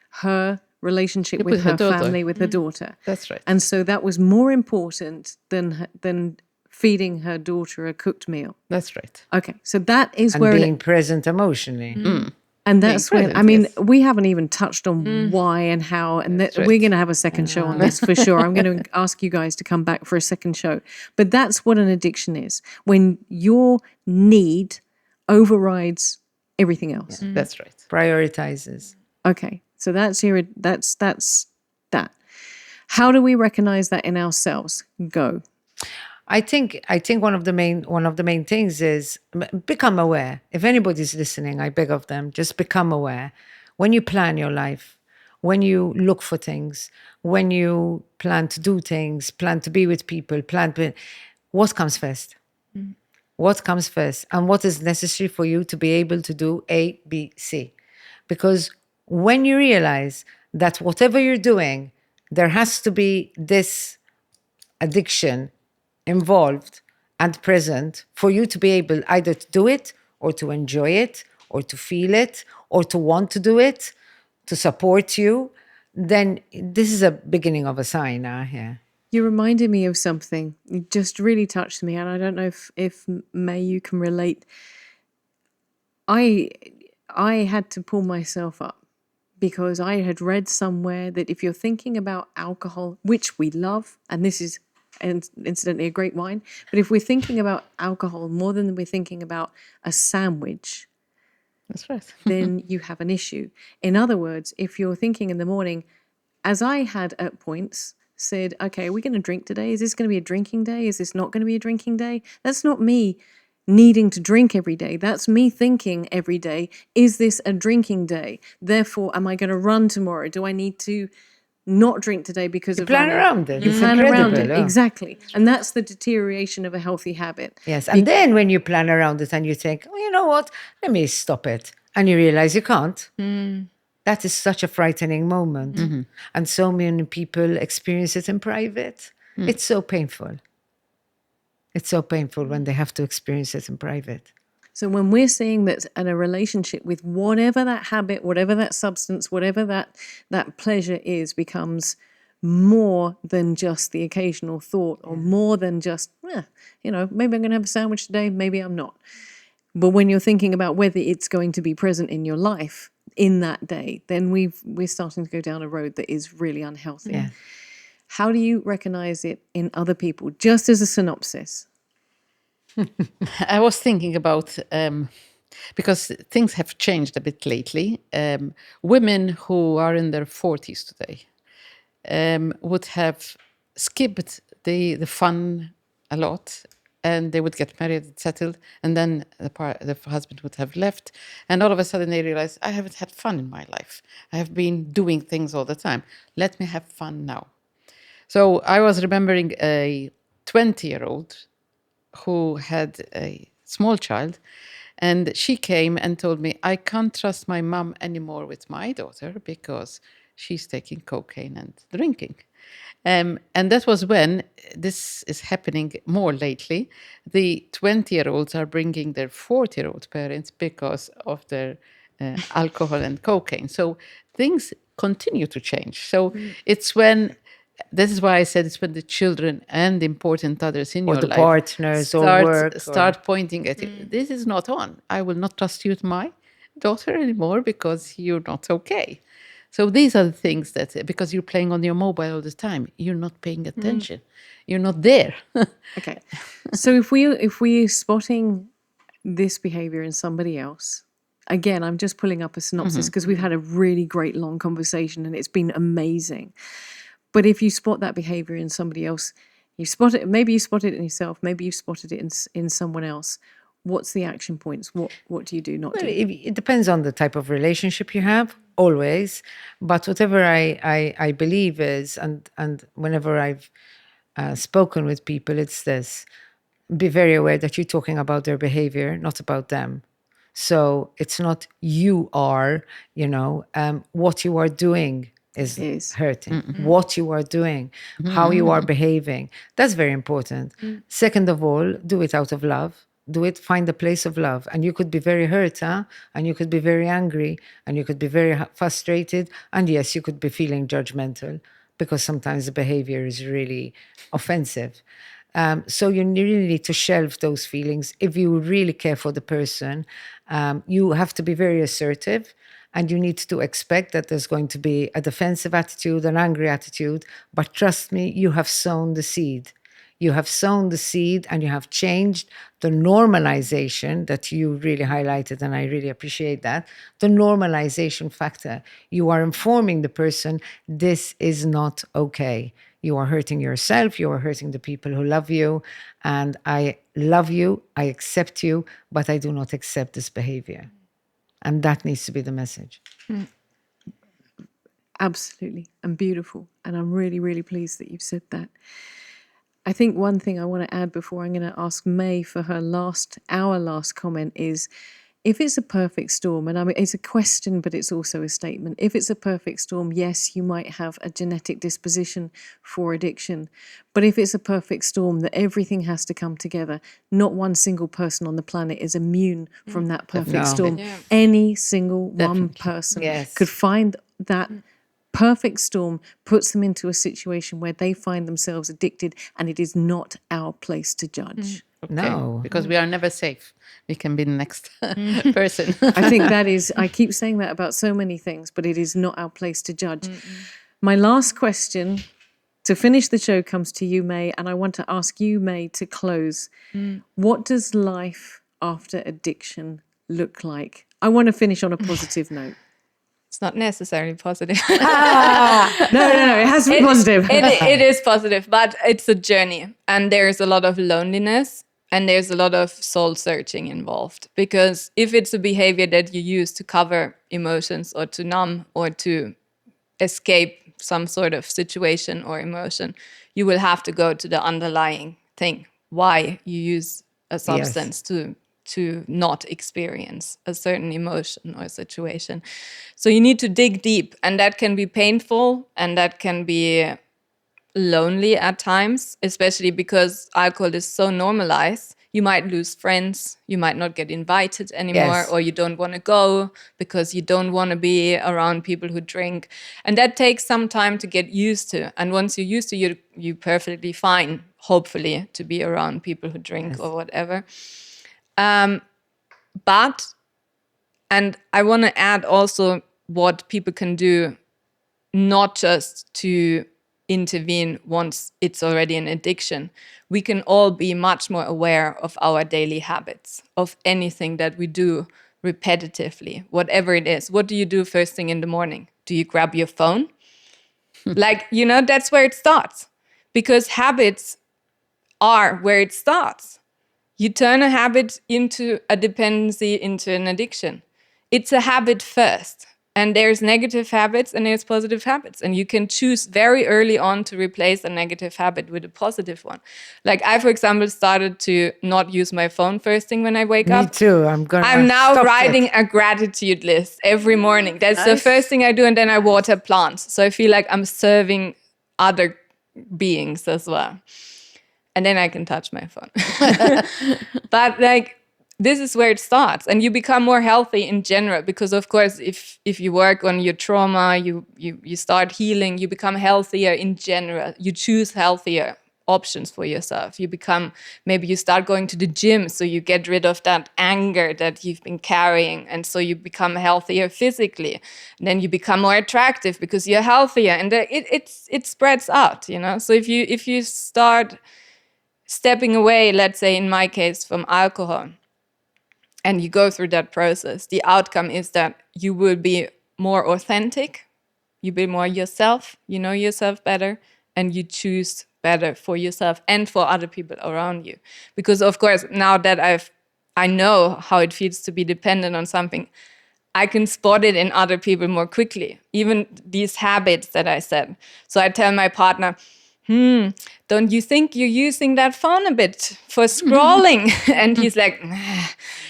her relationship with her family, with her daughter. That's right. And so that was more important than feeding her daughter a cooked meal. That's right. Okay, so that is And where being present emotionally. and that's being where present, yes. we haven't even touched on why and how, and That's right. we're going to have a second show on this for sure. I'm going to ask you guys to come back for a second show. But that's what an addiction is, when your need overrides everything else. That's right. Prioritizes. Okay, so that's that. How do we recognize that in ourselves? Go. I think one of the main things is become aware. If anybody's listening, I beg of them, just become aware. When you plan your life, when you look for things, when you plan to do things, plan to be with people, what comes first? What comes first? And what is necessary for you to be able to do A, B, C? Because when you realize that whatever you're doing, there has to be this addiction involved and present for you to be able either to do it or to enjoy it or to feel it or to want to do it, to support you, then this is a beginning of a sign here. You reminded me of something. It just really touched me, and I don't know if May, you can relate. I had to pull myself up because I had read somewhere that if you're thinking about alcohol, which we love, and this is incidentally a great wine, but if we're thinking about alcohol more than we're thinking about a sandwich, That's right. then you have an issue. In other words, if you're thinking in the morning, as I had at points said, okay, are we going to drink today? Is this going to be a drinking day? Is this not going to be a drinking day? That's not me needing to drink every day. That's me thinking every day, is this a drinking day? Therefore, am I going to run tomorrow? Do I need to not drink today because of plan running? around it. You It's plan around it, incredible, yeah. exactly. And that's the deterioration of a healthy habit. Yes, and then when you plan around it and you think, oh, you know what, let me stop it. And you realize you can't. That is such a frightening moment. And so many people experience it in private. It's so painful. It's so painful when they have to experience it in private. So when we're seeing that in a relationship with whatever that habit, whatever that substance, whatever that pleasure is, becomes more than just the occasional thought, or more than just, maybe I'm going to have a sandwich today, maybe I'm not. But when you're thinking about whether it's going to be present in your life in that day, then we're starting to go down a road that is really unhealthy. Yeah. How do you recognize it in other people? Just as a synopsis. I was thinking about, because things have changed a bit lately, women who are in their 40s today would have skipped the fun a lot and they would get married, settled, and then the husband would have left, and all of a sudden they realize, I haven't had fun in my life. I have been doing things all the time. Let me have fun now. So I was remembering a 20-year-old who had a small child, and she came and told me, I can't trust my mom anymore with my daughter because she's taking cocaine and drinking. And that was when, this is happening more lately, the 20-year-olds are bringing their 40-year-old parents because of their alcohol and cocaine. So things continue to change. So it's when, this is why I said it's when the children and important others in Or your the life partners or work start pointing at you. This is not on. I will not trust you with my daughter anymore because you're not okay. So these are the things that, because you're playing on your mobile all the time, you're not paying attention. You're not there. Okay. So if we're spotting this behavior in somebody else, again, I'm just pulling up a synopsis because we've had a really great long conversation and it's been amazing. But if you spot that behavior in somebody else, you spot it, maybe you spotted it in yourself, maybe you spotted it in someone else. What's the action points? What do you do, not Well, do? it depends on the type of relationship you have, always. But whatever I believe is, and whenever I've spoken with people, it's this: be very aware that you're talking about their behavior, not about them. So it's not you are, what you are doing is hurting. What you are doing, how you are behaving, that's very important. Second of all, do it out of love. Do it, find a place of love. And you could be very hurt, and you could be very angry, and you could be very frustrated. And yes, you could be feeling judgmental because sometimes the behavior is really offensive. So you really need to shelve those feelings. If you really care for the person, you have to be very assertive, and you need to expect that there's going to be a defensive attitude, an angry attitude. But trust me, you have sown the seed. You have sown the seed and you have changed the normalization that you really highlighted, and I really appreciate that. The normalization factor. You are informing the person, this is not okay. You are hurting yourself, you are hurting the people who love you, and I love you, I accept you, but I do not accept this behavior. And that needs to be the message. Absolutely. And beautiful. And I'm really, really pleased that you've said that. I think one thing I want to add before I'm going to ask Mei for our last comment is, if it's a perfect storm, and I mean, it's a question, but it's also a statement. If it's a perfect storm, yes, you might have a genetic disposition for addiction. But if it's a perfect storm that everything has to come together, not one single person on the planet is immune from that perfect storm. Yeah. Any single one person could find that perfect storm, puts them into a situation where they find themselves addicted, and it is not our place to judge. Okay. No. Because we are never safe. We can be the next person. I think that is, I keep saying that about so many things, but it is not our place to judge. My last question to finish the show comes to you, Mei, and I want to ask you, Mei, to close. What does life after addiction look like? I want to finish on a positive note. It's not necessarily positive. No, it has to be positive. It is positive, but it's a journey. And there's a lot of loneliness and there's a lot of soul searching involved. Because if it's a behavior that you use to cover emotions or to numb or to escape some sort of situation or emotion, you will have to go to the underlying thing, why you use a substance to not experience a certain emotion or situation. So you need to dig deep, and that can be painful and that can be lonely at times, especially because alcohol is so normalized. You might lose friends, you might not get invited anymore, or you don't want to go because you don't want to be around people who drink. And that takes some time to get used to. And once you're used to it, you're perfectly fine, hopefully, to be around people who drink or whatever. But, and I want to add also what people can do, not just to intervene once it's already an addiction. We can all be much more aware of our daily habits, of anything that we do repetitively, whatever it is. What do you do first thing in the morning? Do you grab your phone? That's where it starts. Because habits are where it starts. You turn a habit into a dependency, into an addiction. It's a habit first. And there's negative habits and there's positive habits. And you can choose very early on to replace a negative habit with a positive one. Like I, for example, started to not use my phone first thing when I wake up. Me too. I'm now writing a gratitude list every morning. That's the first thing I do. And then I water plants. So I feel like I'm serving other beings as well. And then I can touch my phone. But like, this is where it starts, and you become more healthy in general, because of course if you work on your trauma, you start healing, you become healthier in general. You choose healthier options for yourself. Maybe you start going to the gym, so you get rid of that anger that you've been carrying, and so you become healthier physically. And then you become more attractive because you're healthier, and it spreads out, you know. So if you start stepping away, let's say in my case from alcohol, and you go through that process, the outcome is that you will be more authentic, you be more yourself, you know yourself better, and you choose better for yourself and for other people around you. Because of course, now that I know how it feels to be dependent on something, I can spot it in other people more quickly, even these habits that I said. So I tell my partner, don't you think you're using that phone a bit for scrolling? And he's like,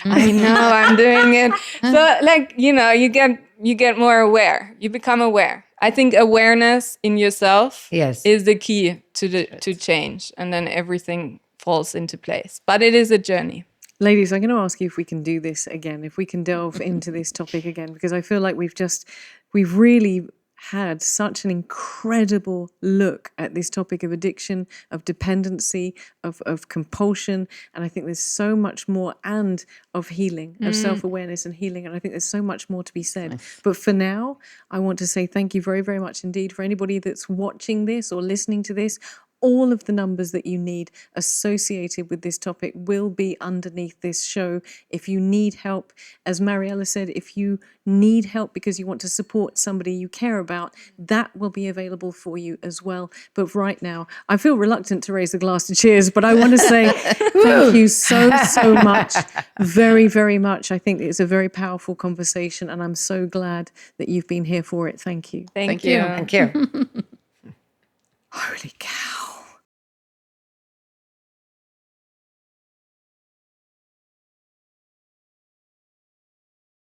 I know I'm doing it. So like, you know, you get more aware. You become aware. I think awareness in yourself is the key to change. And then everything falls into place. But it is a journey. Ladies, I'm going to ask you if we can do this again, if we can delve into this topic again, because I feel like we've really had such an incredible look at this topic of addiction, of dependency, of compulsion. And I think there's so much more, and of healing, of self-awareness and healing. And I think there's so much more to be said. Nice. But for now, I want to say thank you very, very much indeed for anybody that's watching this or listening to this. All of the numbers that you need associated with this topic will be underneath this show. If you need help, as Mariela said, if you need help because you want to support somebody you care about, that will be available for you as well. But right now, I feel reluctant to raise the glass to cheers, but I want to say thank you so much. Very, very much. I think it's a very powerful conversation, and I'm so glad that you've been here for it. Thank you. Thank you. Thank you. Holy cow.